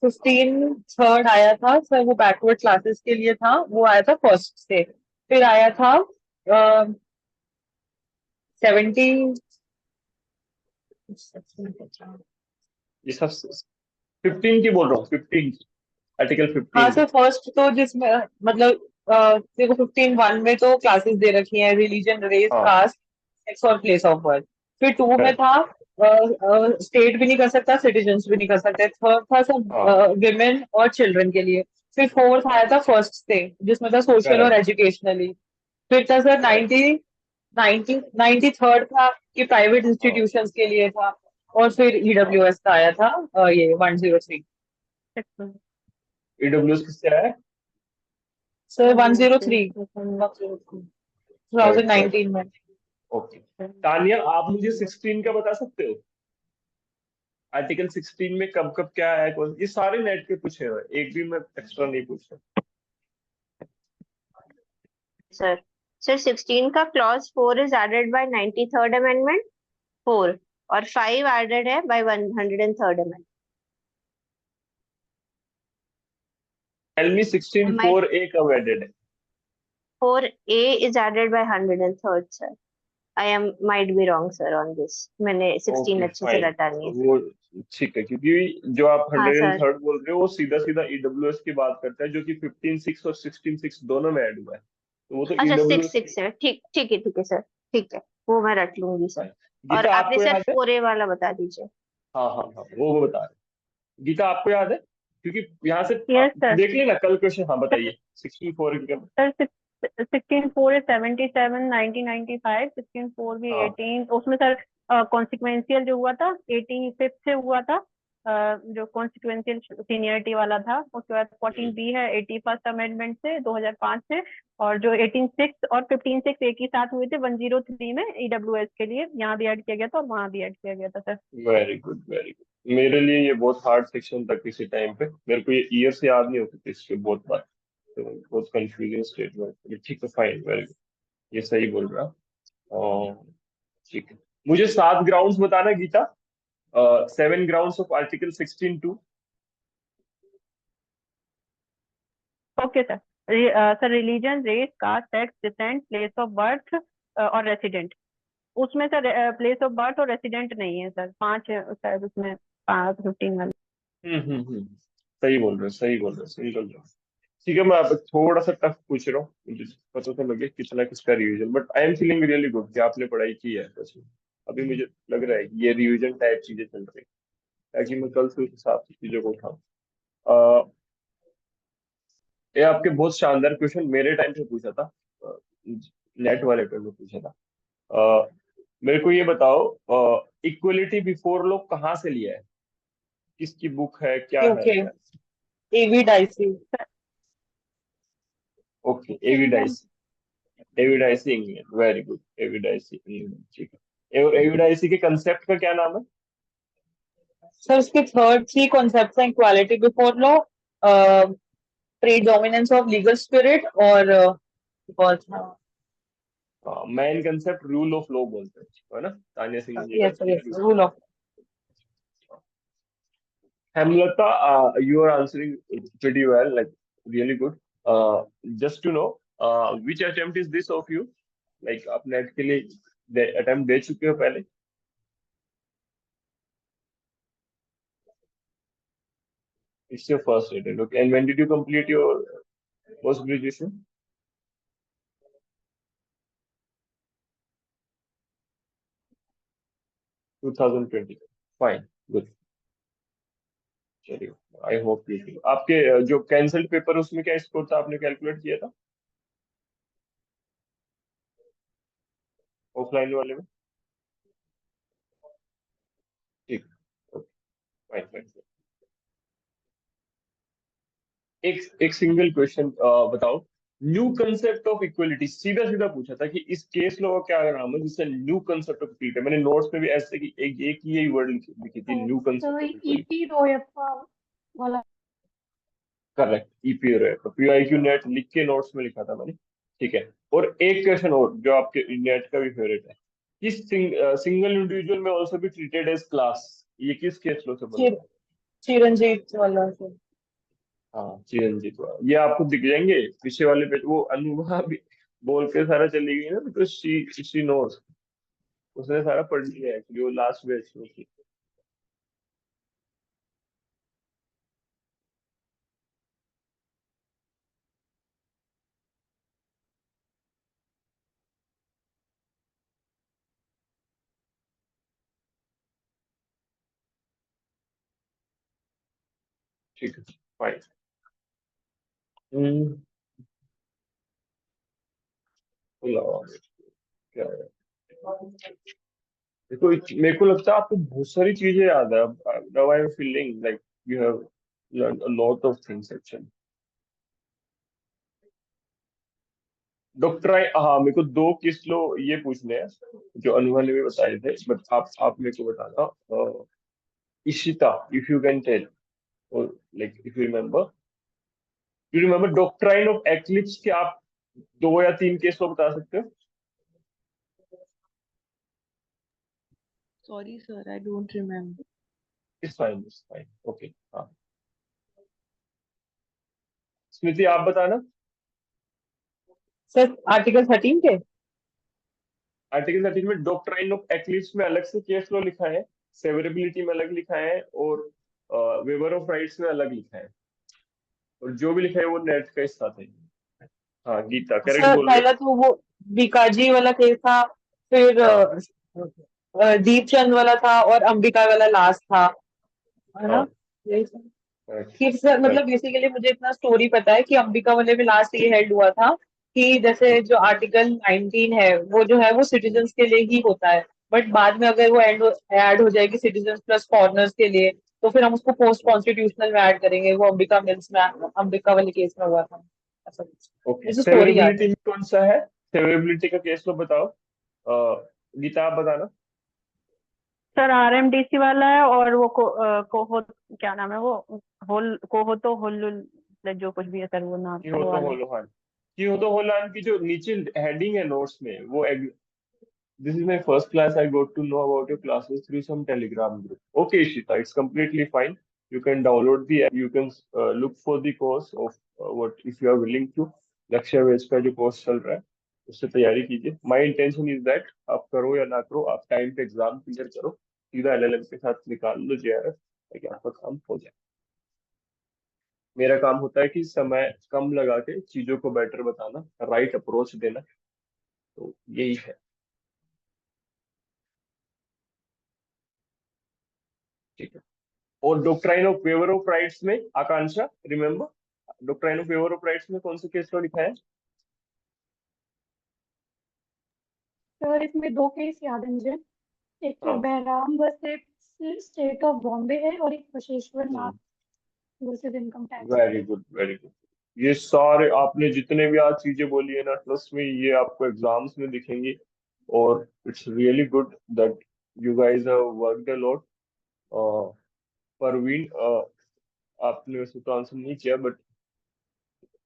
Speaker 6: 15 आया था सर, वो बैकवर्ड क्लासेस के लिए था, वो आया था फर्स्ट से। फिर आया था 70,
Speaker 2: ये सब 15 की बोल रहा हूँ, 15 की, आर्टिकल
Speaker 6: हाँ
Speaker 2: 15 की।
Speaker 6: सर फर्स्ट तो जिसमें मतलब देखो 15(1) में तो क्लासेस दे रखी हैं, रिलीजन, रेस,
Speaker 2: हाँ
Speaker 6: कास्ट, सेक्स और प्लेस ऑफ बर्थ। फिर 2 में
Speaker 2: correct,
Speaker 6: था स्टेट भी नहीं कर सकता, सिटीजन्स भी नहीं कर सकते। थर्ड था
Speaker 2: हाँ
Speaker 6: सर विमेन और चिल्ड्रन के लिए। फिर फोर्थ
Speaker 2: हाँ
Speaker 6: आया था फर्स्ट से, जिसमें था सोशल और
Speaker 2: करेक्ट,
Speaker 6: एजुकेशनली। फिर था सर
Speaker 2: राइट।
Speaker 6: 93rd था कि प्राइवेट
Speaker 2: हाँ
Speaker 6: इंस्टीट्यूशंस के लिए था। और फिर
Speaker 2: हाँ,
Speaker 6: EWS का आया था ये 103।
Speaker 2: ईडब्ल्यूएस किससे आया है?
Speaker 6: सर 103
Speaker 2: राइट राइट,
Speaker 6: 2019 में।
Speaker 2: ओके। तानिया आप मुझे 16 का बता सकते हो, आर्टिकल 16 में कब कब क्या है, कौन, ये सारे नेट के पूछे हुए हैं, एक भी मैं एक्स्ट्रा नहीं पूछ रहा।
Speaker 4: सर सर 16 का clause 4 is added by 93rd amendment 4, और 5 एडेड है by 103rd amendment.
Speaker 2: Tell me 16
Speaker 4: M I
Speaker 2: 4A कब एडेड है?
Speaker 4: 4A is added by 103rd, sir. I am might be wrong sir on this. मैंने 16
Speaker 2: okay
Speaker 4: अच्छे से
Speaker 2: fine,
Speaker 4: रटा नहीं है।
Speaker 2: वो ठीक है, क्योंकि जो आप
Speaker 4: हाँ सर।
Speaker 2: 103rd बोल रहे हो वो सीधा सीधा ईडब्ल्यूएस की बात करता है, जो कि 15.6 और 16.6 दोनों में ऐड हुआ है, तो वो तो
Speaker 4: अच्छा
Speaker 2: ईडब्ल्यूएस।
Speaker 4: 6 है, ठीक ठीक है सर, ठीक है, वो मैं रट लूंगी सर। और
Speaker 2: गीता
Speaker 4: आपने
Speaker 2: आपको
Speaker 4: सर
Speaker 2: याद है?
Speaker 4: 4A वाला बता दीजिए।
Speaker 2: हाँ हाँ हाँ, वो बता रहे। गीता आपको याद है? क्योंकि यहाँ से
Speaker 3: यस
Speaker 2: आप
Speaker 3: सर।
Speaker 2: देख लेना कल क्वेश्चन। हाँ बताइए, 64 की क्या?
Speaker 3: सर 16/4 है 77 1995, 16/4 भी
Speaker 2: हाँ
Speaker 3: 18 उसमें सर कॉन्सिक्वेंशियल जो हुआ था 85 से हुआ था, जो कॉन्सिक्वेंशियल सीनियरिटी वाला था। उसके बाद 14B है 81st अमेंडमेंट से 2005 से, और जो 18/6 और 15/6 एक ही साथ हुए थे 103 में ईडब्ल्यूएस के लिए, यहाँ भी ऐड किया गया था और वहाँ भी ऐड किया गया था sir.
Speaker 2: Very good very good. मेरे लिए ये बहुत हार्ड सेक्शन था किसी टाइम पे, मेरे को ये ईयर से याद नहीं होते थे इसके बहुत बार, तो बहुत कंफ्यूजिंग स्टेटमेंट। ठीक है फाइन, वेरी गुड, ये सही बोल रहा। और ठीक है, मुझे 7 ग्राउंड्स बताना Geeta, 7 grounds of article 16(2).
Speaker 3: Okay sir. Sir religion, race, caste, sex, descent, place of birth और रेसिडेंट। उसमें सर प्लेस ऑफ बर्थ और रेसिडेंट नहीं है सर, 5 है शायद उसमें, 15 वाले।
Speaker 2: सही बोल रहे हो, सही बोल रहे हो, सही बोल रहे हो। ठीक है, मैं अब थोड़ा सा टफ पूछ रहा हूँ, मुझे पता तो लगे कितना किसका revision, but I am feeling really good कि आपने पढ़ाई की है वैसे। अभी मुझे लग रहा है कि ये रिवीजन टाइप चीजें चल रही है, ताकि मैं कल से उस हिसाब से चीजों को उठाऊँ। ये आपके बहुत शानदार क्वेश्चन मेरे टाइम पे पूछा था, नेट वाले पे में पूछा था। अ, मेरे को ये बताओ, इक्वलिटी बिफोर लॉ कहाँ से लिया है, किसकी बुक है, क्या है
Speaker 6: ओके,
Speaker 2: क्या?
Speaker 6: A V Dicey.
Speaker 2: Okay, A V Dicey England, very good, A V Dicey England, ठीक है। और एविडाइसी के कंसेप्ट का क्या नाम है?
Speaker 6: सर उसके थर्ड 3 कॉन्सेप्ट्स हैं: equality before law, predominance of legal spirit, और
Speaker 2: main concept rule of law बोलते हैं, है ना? तान्या सिंह जी का
Speaker 6: yes yes,
Speaker 2: theory।
Speaker 6: Rule of.
Speaker 2: Hemlata, you are answering pretty well, like really good. Just to know, which attempt is this of you? Like आप net के लिए attempt दे चुके हो पहले? It's your first attempt, okay. And when did you complete your post graduation? 2020। Fine, good. चलिए, I hope you आपके जो cancelled paper उसमें क्या स्कोर था, आपने कैलकुलेट किया था ऑफलाइन वाले में? ठीक, फाइन फाइन। एक सिंगल क्वेश्चन बताओ, न्यू कंसेप्ट ऑफ इक्वलिटी सीधा सीधा पूछा था कि इस केस लॉ का क्या नाम है जिससे न्यू कंसेप्ट ऑफ इक्वलिटी, मैंने नोट्स में भी ऐसे कि एक ही यही वर्ड लिखी थी, न्यू
Speaker 5: तो
Speaker 2: कंसेप्ट ऑफ इक्वलिटी।
Speaker 5: ईपी रोयप्पा वाला।
Speaker 2: करेक्ट, ईपीओ पीआईक्यू नेट लिख के नोट्स में लिखा था मैंने। ठीक है, और एक क्वेश्चन और जो आपके नेट का भी फेवरेट है, किस सिंगल इंडिविजुअल में ऑल्सो भी ट्रीटेड एज क्लास, ये किस केस लॉ से बना?
Speaker 6: चिरंजीत वाला सर।
Speaker 2: हाँ चिरंजीत वाला। ये आपको दिख जाएंगे पीछे वाले पे, वो अनुभा भी बोल के सारा चली गई ना, बिकॉज शी नोस, उसने सारा पढ़ लिया है एक्चुअली, वो लास्ट बैच में थी। ठीक है फाइन। हम्म, बुलाओ, क्या है? देखो मेरे को लगता है आपको बहुत सारी चीजें याद है अब। Now I am feeling like you have learn a lot of things actually. Doctor हाँ, मेरे को 2 किस लो ये पूछने हैं जो अनुभव ने भी बताए थे, बट आप मेरे को बताना। Ishita, if you can tell, और like if you remember doctrine of eclipse के आप 2 या 3 केस लो बता सकते हो?
Speaker 7: Sorry, sir, I don't remember.
Speaker 2: It's fine, okay. हाँ स्मृति, आप बताना।
Speaker 6: सर आर्टिकल 13 के
Speaker 2: आर्टिकल 13 में डॉक्ट्राइन ऑफ एक्लिप्स में अलग से केस लॉ लिखा है, सेवरेबिलिटी में अलग लिखा है, और वेवर ऑफ राइट्स में अलग लिखा है, और जो भी लिखा है वो नेट का हिस्सा था। हाँ गीता करेक्ट
Speaker 6: सर
Speaker 2: बोल रहे
Speaker 6: पहला तो वो बीकाजी वाला केस था, फिर
Speaker 2: हो। हाँ
Speaker 6: दीपचंद वाला था, और अंबिका वाला लास्ट था, है ना?
Speaker 2: हाँ
Speaker 6: यही सर।
Speaker 2: correct,
Speaker 6: कि सर मतलब
Speaker 2: right.
Speaker 6: बेसिकली मुझे इतना स्टोरी पता है कि अंबिका वाले में लास्ट ये हेल्ड हुआ था कि जैसे जो आर्टिकल 19 है वो जो है वो सिटीजन्स के लिए ही होता है, बट बाद में अगर वो ऐड हो जाएगी सिटीजन्स प्लस फॉरेनर्स के लिए, तो फिर हम उसको पोस्ट कॉन्स्टिट्यूशनल में ऐड करेंगे। वो अंबिका मिल्स में, अंबिका वाले केस में हुआ था ऐसा कुछ।
Speaker 2: ओके,
Speaker 6: मुझे स्टोरी याद
Speaker 2: सेवरेबिलिटी
Speaker 6: है।
Speaker 2: में कौन सा है? सेवरेबिलिटी का केस लो बताओ। गीता आप बताना।
Speaker 3: सर आरएमडीसी वाला है, और वो कोहो, क्या नाम है वो, होल कोहो तो होल, जो कुछ भी है सर वो नाम
Speaker 2: की
Speaker 3: वो
Speaker 2: हो तो
Speaker 3: वाला।
Speaker 2: होलोहान, की हो तो होलोहान की जो नीचे हेडिंग है नोट्स में वो this is my first class, I got to know about your classes through some Telegram group. Okay Ishita, it's completely fine. You can download the app, you can look for the course of what if you are willing to। लक्ष्य veg का जो course चल रहा है उससे तैयारी कीजिए। My intention is that आप करो या ना करो, आप टाइम पे एग्जाम क्लियर करो, सीधा एलएलएम के साथ निकाल लो जेआरएफ, ताकि आपका काम हो जाए। मेरा काम होता है कि समय कम लगा के चीजों को बेटर बताना, राइट अप्रोच देना, तो यही है। ठीक है। और doctrine of waiver of rights में Akanksha remember, doctrine of waiver of rights में कौन से केस को लिखा है?
Speaker 5: सर इसमें दो केस याद है मुझे, एक तो
Speaker 2: हाँ।
Speaker 5: Behram versus state of Bombay है, और एक Basheshwar Nath versus income tax.
Speaker 2: Very good very good. ये सारे आपने जितने भी आज चीजें बोली है ना, ट्रस्ट में ये आपको एग्जाम्स में दिखेंगी, और it's really good that you guys have worked a lot. Parveen, आपने वैसे तो आंसर नहीं किया, बट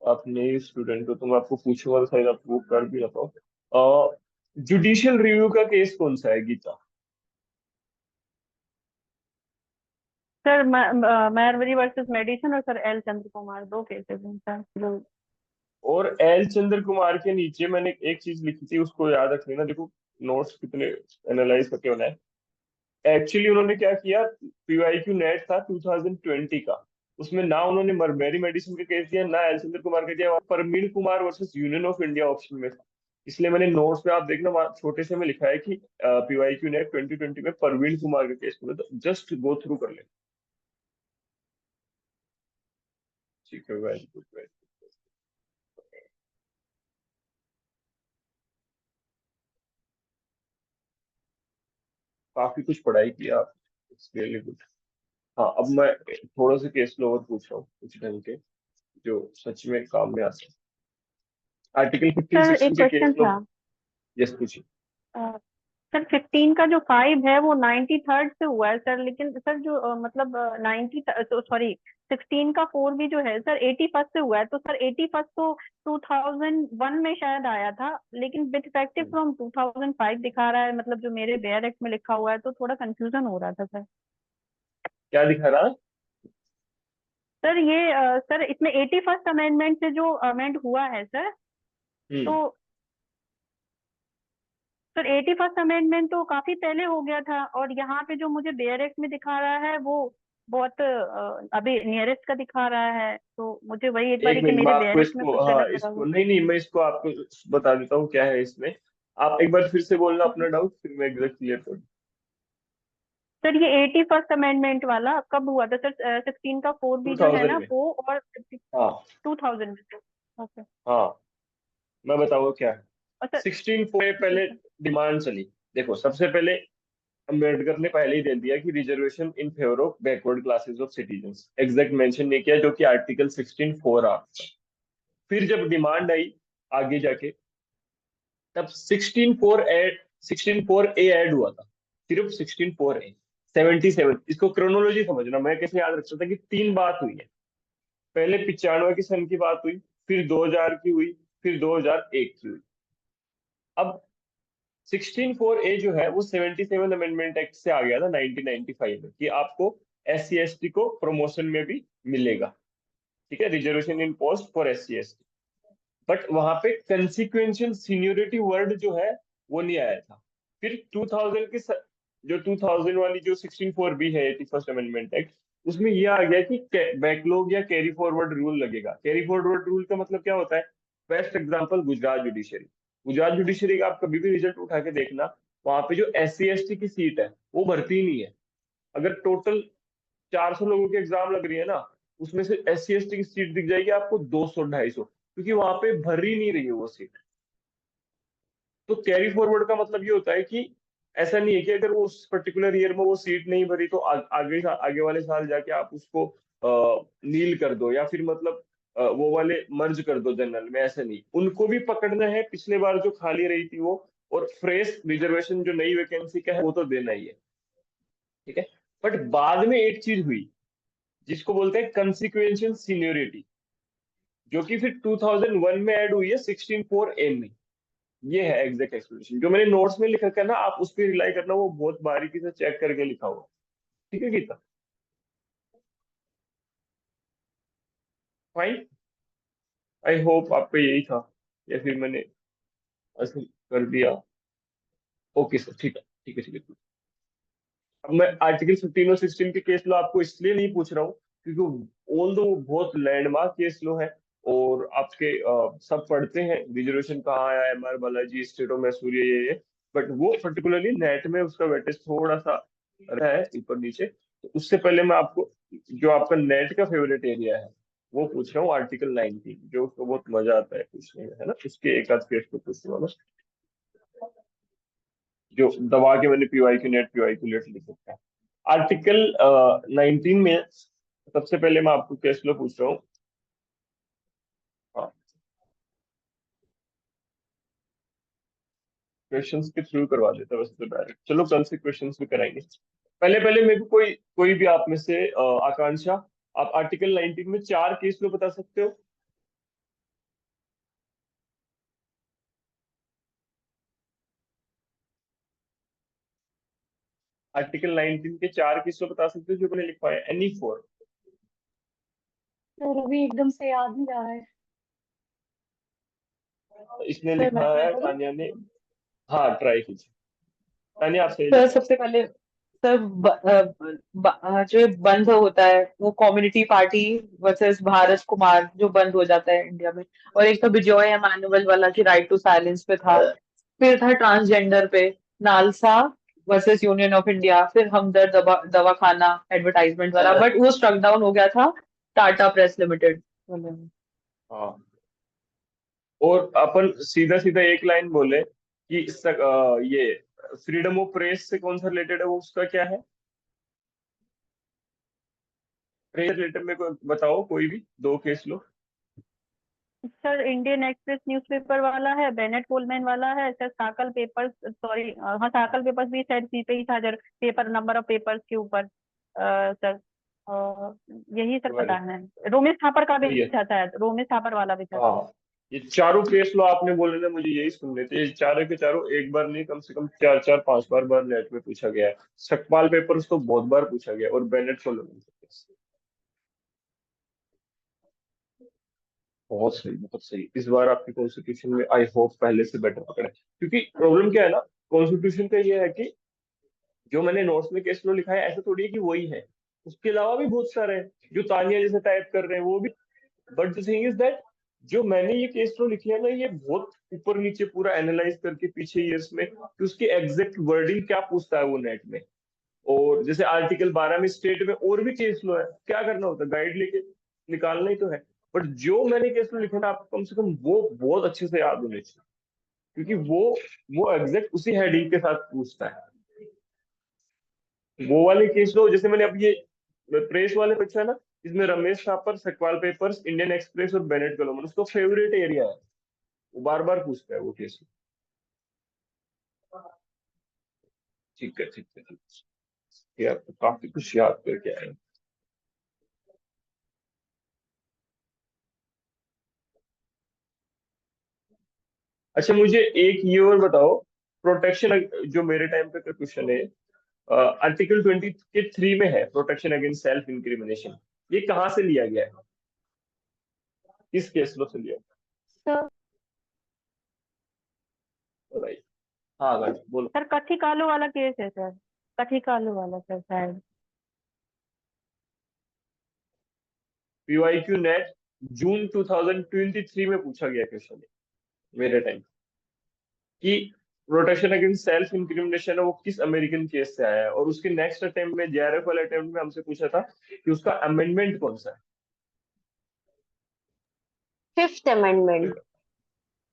Speaker 2: आपने स्टूडेंट हो तो मैं आपको पूछूंगा तो शायद आप वो कर भी ना पाओ। जुडिशियल रिव्यू का केस कौन सा है Geeta?
Speaker 3: Sir Mayawati versus Madison, और सर एल चंद्र कुमार, दो केसेस हैं सर।
Speaker 2: और एल चंद्र कुमार के नीचे मैंने एक चीज लिखी थी, उसको याद रख लेना। देखो नोट्स कितने एनालाइज करके होना है। एक्चुअली उन्होंने क्या किया, पीवाईक्यू नेट था 2020 का, उसमें ना उन्होंने मरमेरी मेडिसिन का केस दिया, ना एल चंद्र कुमार का दिया, वहाँ Parveen Kumar versus union of India option में था। इसलिए मैंने नोट्स में आप देखना वहाँ छोटे से में लिखा है कि पीवाईक्यू नेट 2020 में परवीन कुमार का केस में, तो जस्ट गो थ्रू कर ले। ठीक है, वेरी गुड वेरी गुड। काफी कुछ पढ़ाई किया आप, इट्स रियली गुड। हाँ अब मैं थोड़ा सा केस लो और पूछ रहा हूँ कुछ ढंग के, जो सच में काम में आते हैं। आर्टिकल 15
Speaker 3: सर
Speaker 2: 16
Speaker 3: एक
Speaker 2: के केस
Speaker 3: क्वेश्चन
Speaker 2: लो।
Speaker 3: था।
Speaker 2: यस पूछिए।
Speaker 3: सर 15 का जो 5 है वो 93rd से हुआ है सर, लेकिन सर जो मतलब 90 सॉरी 16 का 4 भी जो है सर 81st से हुआ है, तो सर 81st तो 2001 में शायद आया था, लेकिन विथ इफेक्टिव फ्रॉम 2005 दिखा रहा है, मतलब जो मेरे बेयर एक्ट में लिखा हुआ है, तो थोड़ा कंफ्यूजन हो रहा था सर।
Speaker 2: क्या दिखा रहा है?
Speaker 3: सर ये सर इसमें 81st अमेंडमेंट से जो अमेंड हुआ है सर,
Speaker 2: हम्म।
Speaker 3: तो सर 81st अमेंडमेंट तो काफी पहले हो गया था, और यहाँ पे जो मुझे बेयर एक्ट में दिखा रहा है वो बहुत अभी नियरेस्ट का दिखा रहा है, तो मुझे वही एक
Speaker 2: एक
Speaker 3: बार कि
Speaker 2: मिनट मैं
Speaker 3: मेरे बेयर
Speaker 2: आपको
Speaker 3: एक्ट में
Speaker 2: इसको,
Speaker 3: कुछ
Speaker 2: हाँ
Speaker 3: गलत लगा
Speaker 2: इसको
Speaker 3: हुआ।
Speaker 2: नहीं नहीं मैं इसको आपको बता देता हूँ क्या है इसमें। आप एक बार फिर से बोलना अपना डाउट, फिर मैं एग्जैक्ट क्लियर करूँ।
Speaker 3: सर ये 81st अमेंडमेंट वाला कब हुआ था सर? 16 का 4 भी जो है
Speaker 2: 2000
Speaker 3: ना
Speaker 2: में।
Speaker 3: वो, और
Speaker 2: हाँ
Speaker 3: 2000 में। ओके।
Speaker 2: हाँ, मैं बताऊँ क्या है।
Speaker 3: और सर
Speaker 2: 16 में पहले डिमांड चली। देखो सबसे पहले अम्बेडकर ने पहले ही दे दिया कि reservation in favour of backward classes of citizens, exact mention नहीं किया, जो कि आर्टिकल 16(4) आ। फिर जब डिमांड आई आगे जाके, तब 16(4) ऐड हुआ था, सिर्फ 16(4)। 77, इसको क्रोनोलॉजी समझना, मैं कैसे याद रखता था कि तीन बात हुई है। पहले 95 की सन की बात हुई, फिर 2000 की हुई, फिर 2001 की हुई। अब 16(4) जो है वो 77 अमेंडमेंट एक्ट से आ गया था 1995 में, कि आपको SC ST को प्रमोशन में भी मिलेगा। ठीक है, reservation in post for SC ST। But वहां पे कंसिक्वेंशियल सीनियोरिटी वर्ड जो है वो नहीं आया था। फिर 2000 के जो 2000 वाली जो 16(4)B है 81st अमेंडमेंट एक्ट, उसमें ये आ गया कि बैकलॉग या कैरी फॉरवर्ड रूल लगेगा। कैरी फॉरवर्ड रूल का मतलब क्या होता है? Best example Gujarat judiciary. Gujarat judiciary का आप कभी भी रिजल्ट उठा के देखना, वहां पे जो SC ST की सीट है वो भर्ती ही नहीं है। अगर टोटल 400 लोगों की एग्जाम लग रही है ना, उसमें से SC ST की सीट दिख जाएगी आपको 200 250, क्योंकि वहां पे भर ही नहीं रही है वो सीट। तो कैरी फॉरवर्ड का मतलब ये होता है कि ऐसा नहीं है कि अगर वो उस पर्टिकुलर ईयर में वो सीट नहीं भरी तो आगे वाले साल जाके आप उसको नील कर दो, या फिर मतलब वो वाले मर्ज कर दो जनरल में। ऐसा नहीं, उनको भी पकड़ना है पिछले बार जो खाली रही थी वो, और फ्रेश रिजर्वेशन जो नई वैकेंसी का है वो तो देना ही है। ठीक है। बट बाद में एक चीज हुई जिसको बोलते हैं कंसिक्वेंशियल सीनियोरिटी, जो कि फिर 2001 में ऐड हुई है 16(4)A में। ये है एग्जैक्ट एक्सप्लेनेशन जो मैंने नोट्स में लिखा है ना, आप उस पर रिलाई करना, वो बहुत बारीकी से चेक करके लिखा हुआ। ठीक है गीता? फाइन। आई होप आपको यही था, या फिर मैंने असर कर दिया। ओके सर, ठीक है ठीक है ठीक है। अब मैं आर्टिकल 15 और 16 के केस लो आपको इसलिए नहीं पूछ रहा हूँ क्योंकि ऑल दो बहुत लैंडमार्क केस लो है, और आपके सब पढ़ते हैं रिजर्वेशन कहाँ आया है, MR Balaji, state of Mysore, ये। बट वो पर्टिकुलरली नेट में उसका वेटेज थोड़ा सा रहा है ऊपर नीचे। तो उससे पहले मैं आपको जो आपका नेट का फेवरेट एरिया है वो पूछ रहा हूँ, आर्टिकल 19, जो उसको बहुत मजा आता है पूछने में, है ना, उसके एक आध केस को पूछने वाला, जो दबा के मैंने PYQ नेट PYQ लेट लिख सकता है। आर्टिकल 19 में सबसे पहले मैं आपको केस लो पूछ रहा हूँ। हाँ, क्वेश्चंस के थ्रू करवा देता है वैसे तो डायरेक्ट, चलो कल से क्वेश्चंस भी कराएंगे। पहले पहले मेरे को कोई कोई भी आप में से आकांक्षा, आप आर्टिकल 19 में 4 केस लो बता सकते हो? आर्टिकल 19 के 4 केस लो बता सकते हो जो मैंने लिखवाया? एनी 4?
Speaker 5: सर अभी एकदम से याद नहीं आ रहा है।
Speaker 2: इसने
Speaker 6: सर मैं
Speaker 2: लिखा
Speaker 6: ट्राई
Speaker 2: है,
Speaker 6: करूँ?
Speaker 2: तानिया ने। हाँ, ट्राई कीजिए। तानिया आप सही
Speaker 6: सर
Speaker 2: लिखो।
Speaker 6: सबसे पहले, सर जो बंद होता है वो community party versus Bharat Kumar जो बंद हो जाता है इंडिया में, और एक तो बिजॉय एमानुअल वाला की राइट टू साइलेंस पे था, फिर था ट्रांसजेंडर पे NALSA versus union of India, फिर हमदर्द दवाखाना एडवर्टाइजमेंट वाला, बट वो स्ट्रक डाउन हो गया था टाटा प्रेस लिमिटेड वाले में।
Speaker 2: हाँ, और अपन सीधा सीधा एक लाइन बोले कि ये फ्रीडम ऑफ प्रेस से कौन सा रिलेटेड है, वो उसका क्या है? प्रेस रिलेटेड में को बताओ, कोई भी 2 केस लो।
Speaker 3: सर इंडियन एक्सप्रेस न्यूज़पेपर वाला है, बेनेट कोलमैन वाला है सर, साकल पेपर्स, सॉरी हाँ साकल पेपर्स भी शायद इसी पे ही था, जर पेपर नंबर ऑफ पेपर्स के ऊपर सर। यही सर पता
Speaker 2: वेरी
Speaker 3: है। रोमेश थापर का भी
Speaker 2: सही है।
Speaker 3: था शायद, रोमेश थापर वाला भी था।
Speaker 2: हाँ, ये चारों केस लो आपने बोले ना, मुझे यही सुनने थे। ये चारों के चारों एक बार नहीं, कम से कम 4 4 5 बार नेट में पूछा गया है। सकपाल पेपर्स तो बहुत बार पूछा गया, और बेनेट कोलमैन का केस। बहुत सही, बहुत सही। इस बार आपकी कॉन्स्टिट्यूशन में आई होप पहले से बेटर पकड़े, क्योंकि प्रॉब्लम क्या है ना, कॉन्स्टिट्यूशन का ये है कि जो मैंने नोट्स में केस लो लिखा है ऐसा थोड़ी है कि वही है, उसके अलावा भी बहुत सारे हैं जो तानिया जैसे टाइप कर रहे हैं वो भी। But the thing is that जो मैंने ये केस लो लिखे है ना, ये बहुत ऊपर नीचे पूरा एनालाइज करके पीछे ईयर्स में कि उसकी एग्जैक्ट वर्डिंग क्या पूछता है वो नेट में। और जैसे आर्टिकल 12 में स्टेट में और भी केस लो है, क्या करना होता है, गाइड लेके निकालना ही तो है। बट जो मैंने केस लो लिखा ना, आपको कम से कम वो बहुत अच्छे से याद होने चाहिए, क्योंकि वो एग्जैक्ट उसी हेडिंग के साथ पूछता है। वो वाले केस लो जैसे मैंने अब ये प्रेस वाले पूछा है ना, इसमें Ramesh Thapar, Sakpal papers, Indian express और बेनेट कॉलम उसको फेवरेट एरिया है, वो बार बार पूछता है वो केस। ठीक है ठीक है ठीक है, यार तो काफी कुछ याद करके आए। अच्छा, मुझे एक ये और बताओ, प्रोटेक्शन, जो मेरे टाइम पे का क्वेश्चन है, आर्टिकल 20 के 3 में है प्रोटेक्शन अगेंस्ट सेल्फ इंक्रिमिनेशन, ये कहाँ से लिया गया है, किस केस लो से लिया
Speaker 5: सर
Speaker 2: गया? हाँ गाड़ी बोलो।
Speaker 3: सर कथी कालो वाला केस है सर, कथी कालो वाला सर शायद।
Speaker 2: पीवाईक्यू नेट जून 2023 में पूछा गया क्वेश्चन है मेरे टाइम कि प्रोटेक्शन अगेंस्ट सेल्फ इंक्रिमिनेशन है वो किस अमेरिकन केस से आया है, और उसके नेक्स्ट अटेम्प्ट में जेआरएफ वाले अटेम्प्ट में हमसे पूछा था कि उसका अमेंडमेंट कौन सा है।
Speaker 4: Fifth amendment.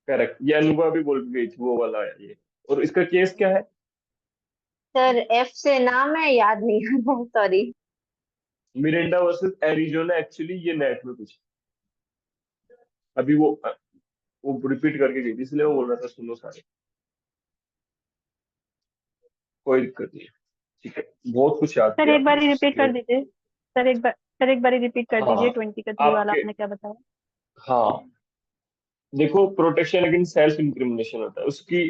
Speaker 2: करेक्ट, ये अनुभव भी बोल गई थी वो वाला है ये। और इसका केस क्या है?
Speaker 4: सर एफ से नाम है, याद नहीं आ रहा, sorry.
Speaker 2: Miranda versus Arizona, actually ये नेट में पूछा अभी वो रिपीट करके गई थी, इसलिए वो बोल रहा था सुनो सारे। कोई दिक्कत नहीं है, ठीक है, बहुत कुछ याद
Speaker 3: सर
Speaker 2: किया
Speaker 3: एक बार
Speaker 2: आपने।
Speaker 3: रिपीट कर दीजिए, सर एक बार रिपीट कर
Speaker 2: हाँ
Speaker 3: दीजिए 20 का 3 वाला
Speaker 2: आपके,
Speaker 3: आपने क्या बताया।
Speaker 2: हाँ देखो, प्रोटेक्शन अगेंस्ट सेल्फ इंक्रिमिनेशन होता है उसकी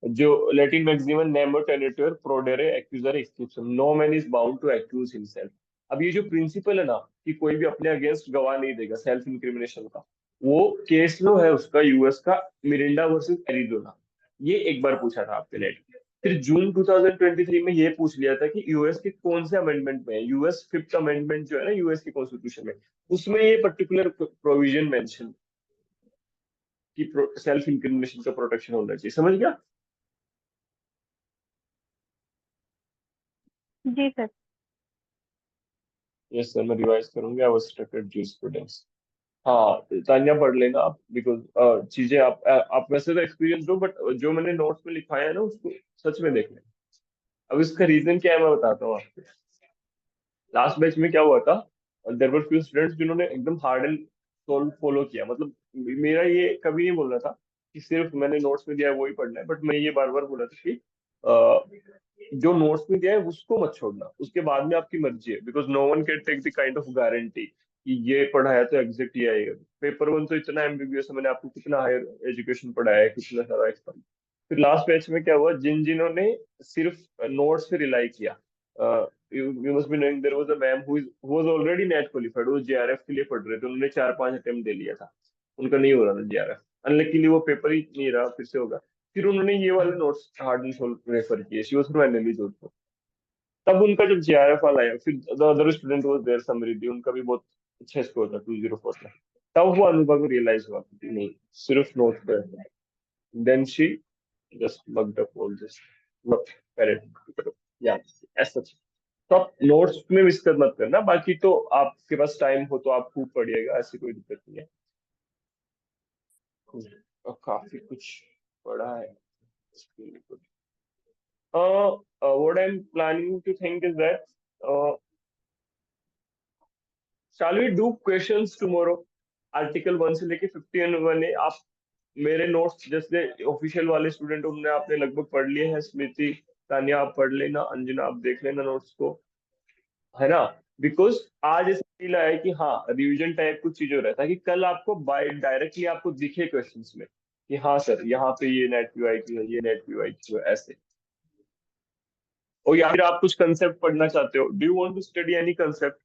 Speaker 2: जो लैटिन मैक्सिमम नेमो टेनेटर प्रोडेरे एक्यूजर एक्सक्यूशन, no man is bound to accuse himself. अब ये जो प्रिंसिपल है ना कि कोई भी अपने अगेंस्ट गवाह नहीं देगा सेल्फ इंक्रिमिनेशन का, वो केस लो है उसका यूएस का मिरिंडा वर्सेस एरिजोना। ये एक बार पूछा था आपके नेट में। फिर जून 2023 में ये पूछ लिया था कि यूएस के कौन से अमेंडमेंट में है, यूएस फिफ्थ अमेंडमेंट जो है ना यूएस के कॉन्स्टिट्यूशन में, उसमें ये पर्टिकुलर प्रोविजन मेंशन कि सेल्फ इंक्रिमिनेशन का प्रोटेक्शन होना चाहिए। समझ गया?
Speaker 3: जी सर।
Speaker 2: यस सर, मैं रिवाइज करूंगी। I was stuck at jurisprudence. हाँ तान्या पढ़ लेना आप, बिकॉज चीजें आप वैसे तो एक्सपीरियंस हो, बट जो मैंने नोट्स में लिखवाया है ना उसको सच में देख लें। अब इसका रीजन क्या है मैं बताता हूँ आपको। लास्ट बैच में क्या हुआ था, देयर वर फ्यू स्टूडेंट्स जिन्होंने एकदम हार्ड एंड सोल्व फॉलो किया। मतलब मेरा ये कभी नहीं बोलना था कि सिर्फ मैंने नोट्स में दिया है वही पढ़ना है, बट मैं ये बार बार बोला था कि जो नोट्स में दिया है उसको मत छोड़ना, उसके बाद में आपकी मर्जी है, because no one can take the kind of guarantee कि ये पढ़ाया तो एग्जैक्ट ही आएगा। पेपर वन तो इतना एम्बिगुअस है, मैंने आपको कितना हायर एजुकेशन पढ़ाया है, कितना सारा एक्सपर्ट। फिर लास्ट बैच में क्या हुआ, जिन्होंने सिर्फ नोट्स पे रिलाई किया, you must be knowing there was a ma'am who was already net qualified, वो जेआरएफ के लिए पढ़ रहे थे, उन्होंने 4-5 अटेम्प्ट दे लिया था, उनका नहीं हो रहा था जेआरएफ, अनलकीली वो पेपर ही नहीं रहा, फिर से होगा। फिर उन्होंने ये वाले notes hard and solve refer किए, she was from NLE Jodhpur. तब उनका जब जेआरएफ वाला आया, फिर the other student was there Samriddhi, उनका भी बहुत अच्छा स्कोर था 204 में। तब वो अनुभव को रियलाइज हुआ कि नहीं, सिर्फ नोट्स पे, then she just mugged up all this parent या ऐसा। तो आप नोट्स में मिस कर मत करना, बाकी तो आपके पास टाइम हो तो आप खूब पढ़िएगा, ऐसी कोई दिक्कत नहीं है। और काफी कुछ पढ़ा है। What I'm planning to think is that shall we do questions tomorrow? Article 1 से लेके 51 है। आप मेरे नोट्स जैसे ऑफिशियल वाले स्टूडेंट उनने आपने लगभग पढ़ लिए हैं, स्मृति, तानिया आप पढ़ लेना, अंजना आप देख लेना नोट्स को, है ना? बिकॉज आज ऐसा फील आया कि हाँ रिवीजन टाइप कुछ चीज हो रहा है, ताकि कल आपको बाय डायरेक्टली आपको दिखे क्वेश्चंस में कि हाँ सर यहाँ पे ये नेट पीवाईक्यू है, ये नेट पीवाईक्यू है, ऐसे। और या फिर आप कुछ कंसेप्ट पढ़ना चाहते हो, do you want to study any concept,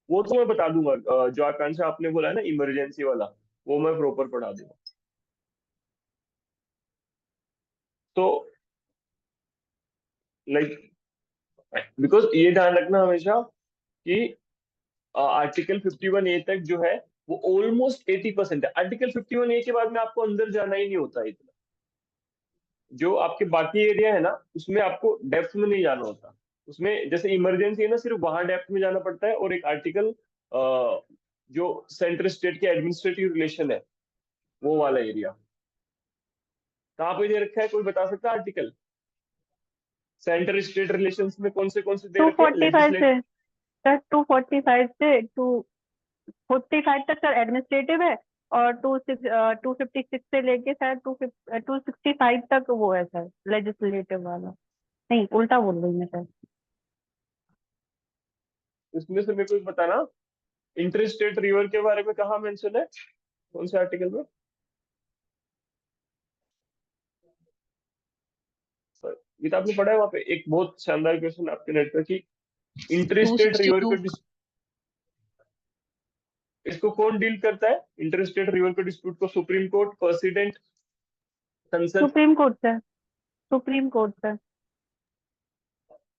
Speaker 2: वो तो मैं बता दूंगा। जो आकांक्षा आपने बोला है ना इमरजेंसी वाला, वो मैं प्रॉपर पढ़ा दूंगा। तो लाइक, बिकॉज ये ध्यान रखना हमेशा कि आर्टिकल 51A तक जो है वो ऑलमोस्ट 80% है। आर्टिकल 51A के बाद में आपको अंदर जाना ही नहीं होता इतना। जो आपके बाकी एरिया है ना उसमें आपको डेप्थ में नहीं जाना होता। उसमें जैसे इमरजेंसी है ना, सिर्फ वहां डेप्थ में जाना पड़ता है। और एक आर्टिकल जो सेंटर स्टेट के एडमिनिस्ट्रेटिव रिलेशन है, वो वाला एरिया कहाँ पे दे रखा है, कोई बता सकता है आर्टिकल? सेंटर स्टेट रिलेशंस में कौन से दे रखे हैं?
Speaker 3: 245 से सर, 245 से 245 तक सर एडमिनिस्ट्रेटिव है, और 256 से लेके सर 265 तक वो है सर लेजिस्लेटिव वाला। नहीं उल्टा बोल रही मैं सर।
Speaker 2: इसमें से मेरे को एक बताना, इंटर स्टेट रिवर के बारे में कहाँ मेंशन है, कौन से आर्टिकल में? ये तो आपने पढ़ा है वहां पे, एक बहुत शानदार क्वेश्चन आपके नेट पे कि इंटर स्टेट रिवर
Speaker 4: 262।
Speaker 2: का इसको कौन डील करता है? इंटर स्टेट रिवर के डिस्प्यूट को सुप्रीम कोर्ट, प्रेसिडेंट, संसद?
Speaker 3: Supreme court sir. Supreme court sir.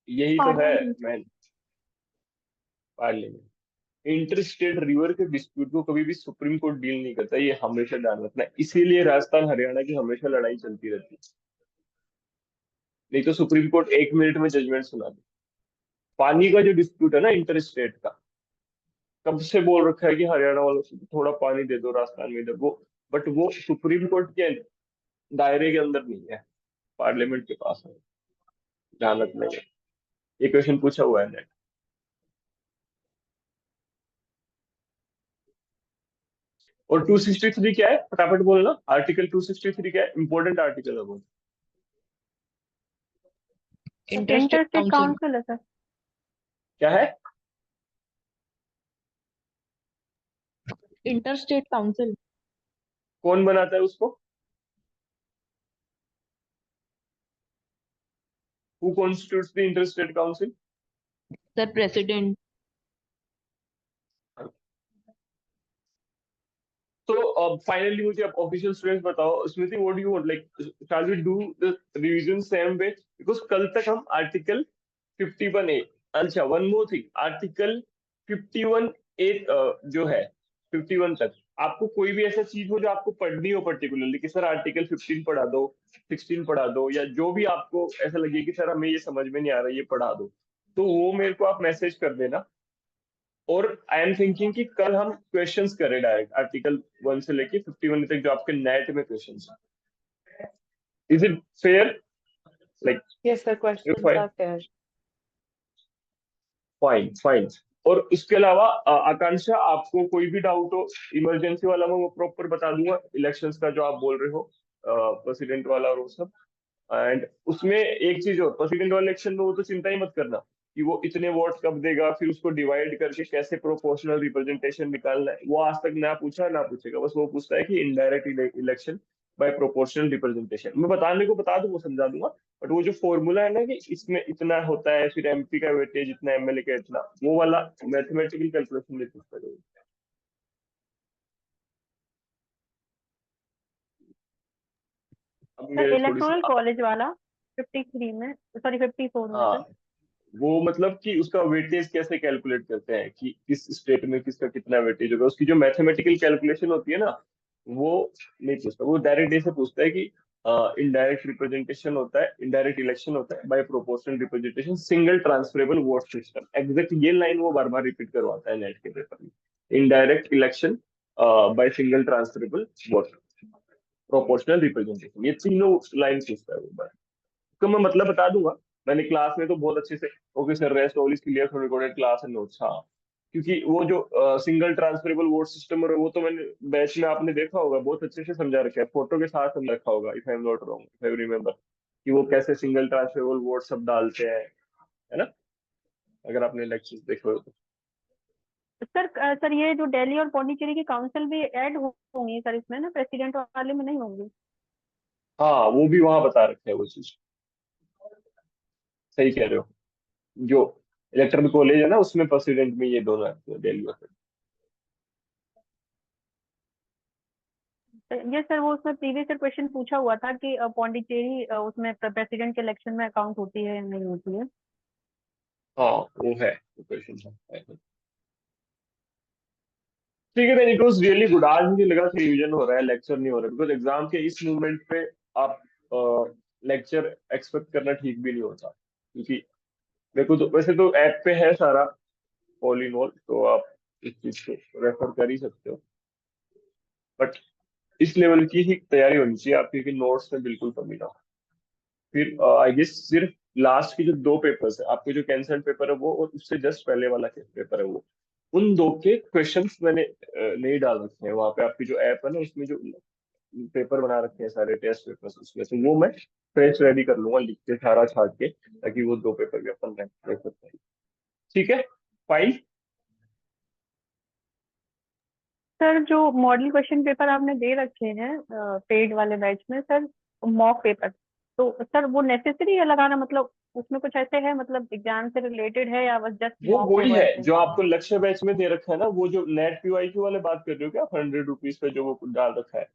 Speaker 2: यही तो है
Speaker 5: parliament.
Speaker 2: Man, parliament. Inter state river के डिस्प्यूट को कभी भी सुप्रीम कोर्ट डील नहीं करता, ये हमेशा ध्यान रखना है। इसीलिए राजस्थान हरियाणा की हमेशा लड़ाई चलती रहती है, नहीं तो सुप्रीम कोर्ट 1 मिनट में जजमेंट सुना दे। पानी का जो डिस्प्यूट है ना इंटर स्टेट का, कब से बोल रखा है कि हरियाणा वालों को थोड़ा पानी दे दो राजस्थान में इधर वो, बट वो सुप्रीम कोर्ट के दायरे के अंदर नहीं है, पार्लियामेंट के पास है। ध्यान रखना है, ये क्वेश्चन पूछा हुआ है नेट। और 263 क्या है, फटाफट बोलना। आर्टिकल 263 क्या है, इंपॉर्टेंट आर्टिकल है वो।
Speaker 3: इंटर स्टेट काउंसिल है सर।
Speaker 2: क्या है?
Speaker 6: Inter state council.
Speaker 2: कौन बनाता है उसको? Who constitutes the inter state council?
Speaker 6: Sir president.
Speaker 2: तो फाइनली मुझे अब ऑफिशियल स्टूडेंट्स बताओ, Smriti what do you want, like shall we do the revision same way, because कल तक हम आर्टिकल 51A, अच्छा one more thing, article 51A जो है 51 तक आपको कोई भी ऐसा चीज हो जो आपको पढ़नी हो पर्टिकुलरली, कि सर आर्टिकल 15 पढ़ा दो, 16 पढ़ा दो, या जो भी आपको ऐसा लगे कि सर हमें ये समझ में नहीं आ रहा ये पढ़ा दो, तो वो मेरे को आप मैसेज कर देना। और आई एम थिंकिंग कि कल हम क्वेश्चंस करें डायरेक्ट आर्टिकल 1 से लेके 51 तक जो आपके नेट में क्वेश्चंस हैं। Is it fair? Like
Speaker 6: yes sir, questions are fair.
Speaker 2: Fine fine. और इसके अलावा आकांक्षा, आपको कोई भी डाउट हो इमरजेंसी वाला मैं वो प्रॉपर बता दूंगा, इलेक्शंस का जो आप बोल रहे हो प्रेसिडेंट वाला और वो सब। एंड उसमें एक चीज और, प्रेसिडेंट वाले इलेक्शन में वो तो चिंता ही मत करना कि वो इतने वोट कब देगा, फिर उसको डिवाइड करके कैसे प्रोपोर्शनल रिप्रेजेंटेशन निकालना है, वो आज तक ना पूछा ना पूछेगा। बस वो पूछता है कि indirect election by proportional representation. मैं बताने को बता दूं, वो समझा दूंगा, बट वो जो फॉर्मूला है ना कि इसमें इतना होता है, फिर एमपी का वेटेज इतना, एमएलए का इतना, वो वाला मैथमेटिकल कैलकुलेशन नहीं पूछता है। अब
Speaker 3: सर
Speaker 2: मेरे थोड़ी सी
Speaker 3: इलेक्टोरल कॉलेज वाला 53 में, सॉरी 54 में
Speaker 2: हाँ,
Speaker 3: सर।
Speaker 2: वो मतलब कि उसका वेटेज कैसे कैलकुलेट करते हैं कि किस स्टेट में किसका कितना वेटेज होगा, उसकी जो मैथमेटिकल कैलकुलेशन होती है ना, वो नहीं पूछता। वो डायरेक्ट ऐसे पूछता है कि इनडायरेक्ट रिप्रेजेंटेशन होता है, इनडायरेक्ट इलेक्शन होता है by proportional representation, single transferable vote system. Exact ये लाइन वो बार बार रिपीट करवाता है नेट के पेपर में, indirect election by single transferable vote, proportional representation, ये तीनों लाइन पूछता है वो बार। तो मैं मतलब बता दूंगा, मैंने क्लास में तो बहुत अच्छे से, okay sir rest all is clear from recorded class and notes, हाँ। क्योंकि वो जो सिंगल ट्रांसफरेबल वोट सिस्टम है वो तो मैंने बैच में आपने देखा होगा, बहुत अच्छे से समझा रखा है, फोटो के साथ समझा रखा होगा, if I am not wrong, if I remember, कि वो कैसे सिंगल ट्रांसफरेबल वोट सब डालते हैं, है ना, अगर आपने लेक्चर्स देखे हो तो।
Speaker 3: सर सर ये जो दिल्ली और पौंडीचेरी की काउंसिल भी ऐड होंगी सर इसमें ना, प्रेसिडेंट वाले में नहीं होंगी?
Speaker 2: हाँ वो भी वहां बता रखा है वो चीज, सही कह रहे हो। जो इलेक्ट्रल कॉलेज है ना उसमें प्रेसिडेंट में ये दोनों है, दिल्ली और।
Speaker 3: ये सर वो उसमें प्रीवियस ईयर क्वेश्चन पूछा हुआ था कि पौंडीचेरी उसमें प्रेसिडेंट के इलेक्शन में अकाउंट होती है या नहीं होती है।
Speaker 2: हाँ वो है, वो क्वेश्चन है। ठीक है, इट वाज रियली गुड। आज मुझे लगा कि रिवीजन हो रहा है, लेक्चर नहीं हो रहा, बिकॉज एग्जाम के इस मूवमेंट पे आप लेक्चर एक्सपेक्ट करना ठीक भी नहीं होता, क्योंकि मेरे को तो वैसे तो ऐप पे है सारा ऑल इन ऑल, तो आप इस चीज को रेफर कर ही सकते हो, बट इस लेवल की ही तैयारी होनी चाहिए आपकी कि नोट्स में बिल्कुल कमी ना हो। फिर आई गेस सिर्फ लास्ट की जो 2 पेपर्स है, आपके जो कैंसल्ड पेपर है वो, और उससे जस्ट पहले वाला पेपर है वो, उन 2 के क्वेश्चंस मैंने नहीं डाल रखे हैं वहां पे। आपकी जो ऐप है ना उसमें जो पेपर बना रखे हैं सारे टेस्ट पेपर्स, उसमें से वो मैं फ्रेश रेडी कर लूंगा लिख के सारा छाट के, ताकि वो 2 पेपर भी अपन देख सकते हैं। ठीक है, फाइन।
Speaker 3: सर जो मॉडल क्वेश्चन पेपर आपने दे रखे हैं पेड वाले बैच में सर, मॉक पेपर, तो सर वो नेसेसरी है लगाना, मतलब उसमें कुछ ऐसे है, मतलब एग्जाम से रिलेटेड है या बस जस्ट
Speaker 2: वो
Speaker 3: मॉक
Speaker 2: वही
Speaker 3: है
Speaker 2: है
Speaker 3: वैसे?
Speaker 2: जो आपको लक्ष्य बैच में दे रखा है ना, वो जो नेट पीवाईक्यू वाले बात कर रहे हो क्या, 100 रुपीज पे जो वो डाल रखा है?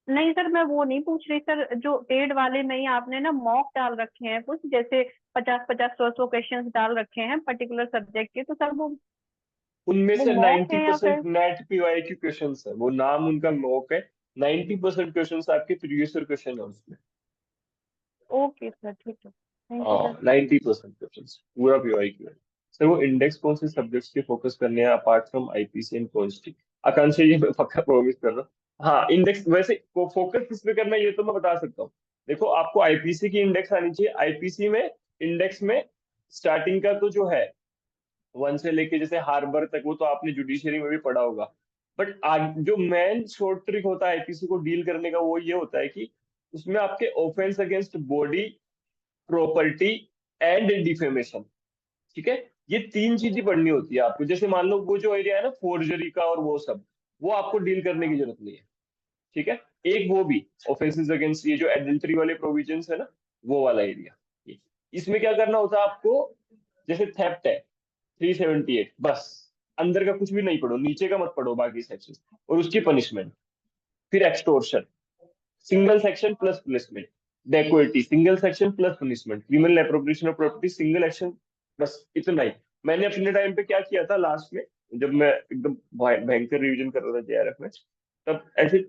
Speaker 3: नहीं सर, मैं वो नहीं पूछ रही सर, जो पेड वाले में ही आपने ना मॉक डाल रखे हैं कुछ, जैसे 50-50 100-100 क्वेश्चन डाल रखे हैं पर्टिकुलर सब्जेक्ट के, तो सर
Speaker 2: उनमें
Speaker 3: वो
Speaker 2: से
Speaker 3: मॉक है या
Speaker 2: 90%
Speaker 3: फिर?
Speaker 2: नेट पीवाईक्यू क्वेश्चन है, वो नाम उनका मॉक है। 90% क्वेश्चन आपके प्रीवियस ईयर क्वेश्चन है उसमें।
Speaker 3: ओके सर, ठीक है, थैंक यू सर।
Speaker 2: 90% क्वेश्चन पूरा पीवाईक्यू है सर। वो इंडेक्स कौन से सब्जेक्ट्स के फोकस करने हैं अपार्ट फ्रॉम आईपीसी एंड कॉन्स्टिक? आकांक्षा ये मैं पक्का प्रॉमिस कर रहा हूँ। हाँ, इंडेक्स वैसे फोकस किस पे करना है ये तो मैं बता सकता हूँ। देखो, आपको आईपीसी की इंडेक्स आनी चाहिए। आईपीसी में इंडेक्स में स्टार्टिंग का तो जो है 1 से लेके जैसे हार्बर तक, वो तो आपने जुडिशरी में भी पढ़ा होगा। बट जो मेन शॉर्ट ट्रिक होता है आईपीसी को डील करने का, वो ये होता है कि उसमें आपके offence against body, property and defamation, ठीक है, ये 3 चीजें पढ़नी होती है आपको। जैसे मान लो वो जो एरिया है ना फोर्जरी का और वो सब, वो आपको डील करने की जरूरत नहीं है, ठीक है। एक वो भी ऑफेंसेस अगेंस्ट ये जो एडल्ट्री वाले प्रोविजंस है ना, वो वाला एरिया। इसमें क्या करना होता है आपको? जैसे थेफ्ट है 378, बस अंदर का कुछ भी नहीं पढ़ो, नीचे का मत पढ़ो, बाकी सेक्शन और उसकी पनिशमेंट। फिर extortion single section plus punishment, dacoity single section plus punishment, criminal appropriation of property single action, बस इतना ही। मैंने अपने टाइम पे क्या किया था लास्ट में, जब मैं एकदम भयंकर रिवीजन कर रहा था जेआरएफ में, तब ऐसे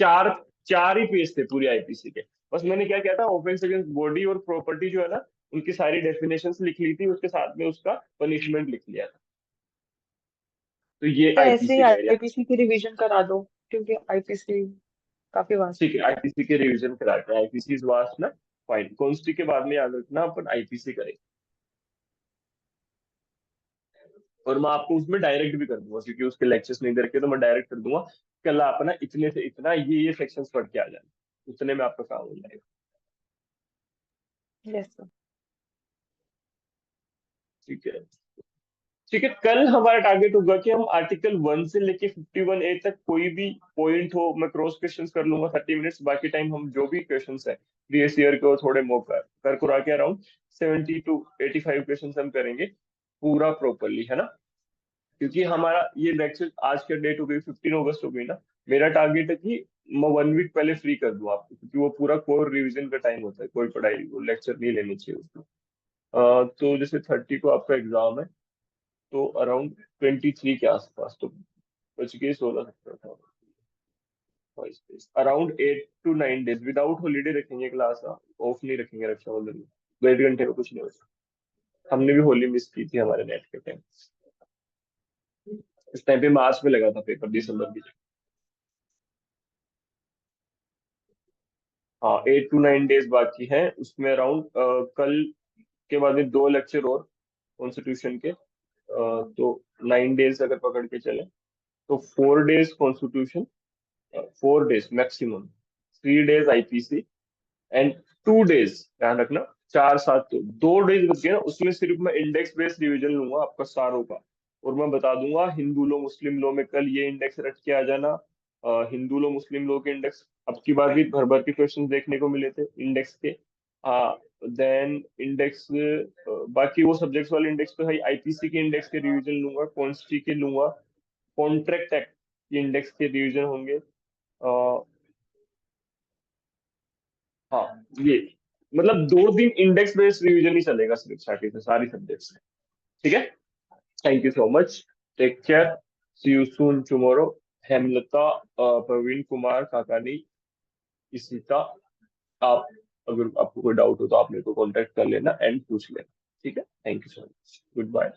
Speaker 2: चार चार ही पेज थे पूरी आईपीसी के। बस मैंने क्या किया था, ऑफेंस अगेंस्ट बॉडी और प्रॉपर्टी जो है ना, उनकी सारी डेफिनेशंस लिख ली थी, उसके साथ में उसका पनिशमेंट लिख लिया था। तो ये
Speaker 6: ऐसे ही
Speaker 2: आईपीसी का एरिया।
Speaker 6: आईपीसी की रिवीजन करा दो, क्योंकि आईपीसी काफी वास्ट।
Speaker 2: ठीक है, आईपीसी के रिवीजन कराते हैं। आईपीसी इज वास्ट ना, फाइन। कॉन्स्टी के बाद में याद रखना अपन आईपीसी करेंगे। और मैं आपको उसमें डायरेक्ट भी कर दूंगा, क्योंकि उसके लेक्चर्स नहीं दे रखे, तो मैं डायरेक्ट कर दूंगा। कल आप ना इतने से इतना ये सेक्शंस पढ़ के आ जाना, उतने में आपका काम हो जाएगा।
Speaker 6: Yes sir.
Speaker 2: ठीक है, ठीक है। कल हमारा टारगेट होगा कि हम आर्टिकल 1 से लेके 51A तक कोई भी पॉइंट हो, मैं क्रॉस क्वेश्चन कर लूंगा 30 मिनट्स। बाकी टाइम हम जो भी क्वेश्चन है प्रीवियस ईयर के, थोड़े मौका कर कुरा के अराउंड 70 to 85 क्वेश्चन हम करेंगे पूरा प्रॉपरली, है ना। क्योंकि हमारा ये लेक्चर आज का डेट हो गई 15 अगस्त हो गई ना। मेरा टारगेट है कि मैं 1 वीक पहले फ्री कर दूं आपको, क्योंकि वो पूरा कोर रिवीजन का टाइम होता है, कोई पढ़ाई वो लेक्चर नहीं लेनी चाहिए उसमें। तो जैसे 30 को आपका एग्जाम है, तो अराउंड 23 के आसपास, तो बच गए 16-17 around 8 to 9 days without holiday रखेंगे क्लास, ऑफ नहीं रखेंगे रक्षाबंधन में। 2 घंटे में कुछ नहीं होता। हमने भी होली मिस की थी हमारे नेट के टाइम। इस टाइम पे मार्च में लगा था पेपर, दिसंबर की। हाँ, 8 to 9 डेज बाकी हैं उसमें अराउंड। कल के बाद में 2 लेक्चर और कॉन्स्टिट्यूशन के, तो 9 डेज अगर पकड़ के चले, तो 4 days constitution, 4 days maximum, 3 days IPC and 2 days, ध्यान रखना 4-7 तो 2 डेज बच गए ना, उसमें सिर्फ मैं इंडेक्स बेस्ड रिवीजन लूंगा आपका सारों का। और मैं बता दूंगा हिंदू लो मुस्लिम लो में कल ये इंडेक्स रट के आ जाना। हिंदू लो मुस्लिम लो के इंडेक्स अब की बार भी भर भर के क्वेश्चन देखने को मिले थे इंडेक्स के। देन इंडेक्स, बाकी वो सब्जेक्ट्स वाले इंडेक्स तो है, आईपीसी के इंडेक्स के रिवीजन लूंगा, कॉन्स्टी के लूंगा, कॉन्ट्रैक्ट एक्ट के इंडेक्स के रिवीजन होंगे। हाँ, ये मतलब 2 दिन इंडेक्स बेस्ड रिवीजन ही चलेगा सिर्फ साथी से सारी सब्जेक्ट्स। ठीक है, thank you so much, take care, see you soon tomorrow. Hemlata, Praveen Kumar, Kakani, Ishita, आप अगर आपको कोई डाउट हो तो आप मेरे को कांटेक्ट कर लेना एंड पूछ लेना। ठीक है, thank you so much, good bye.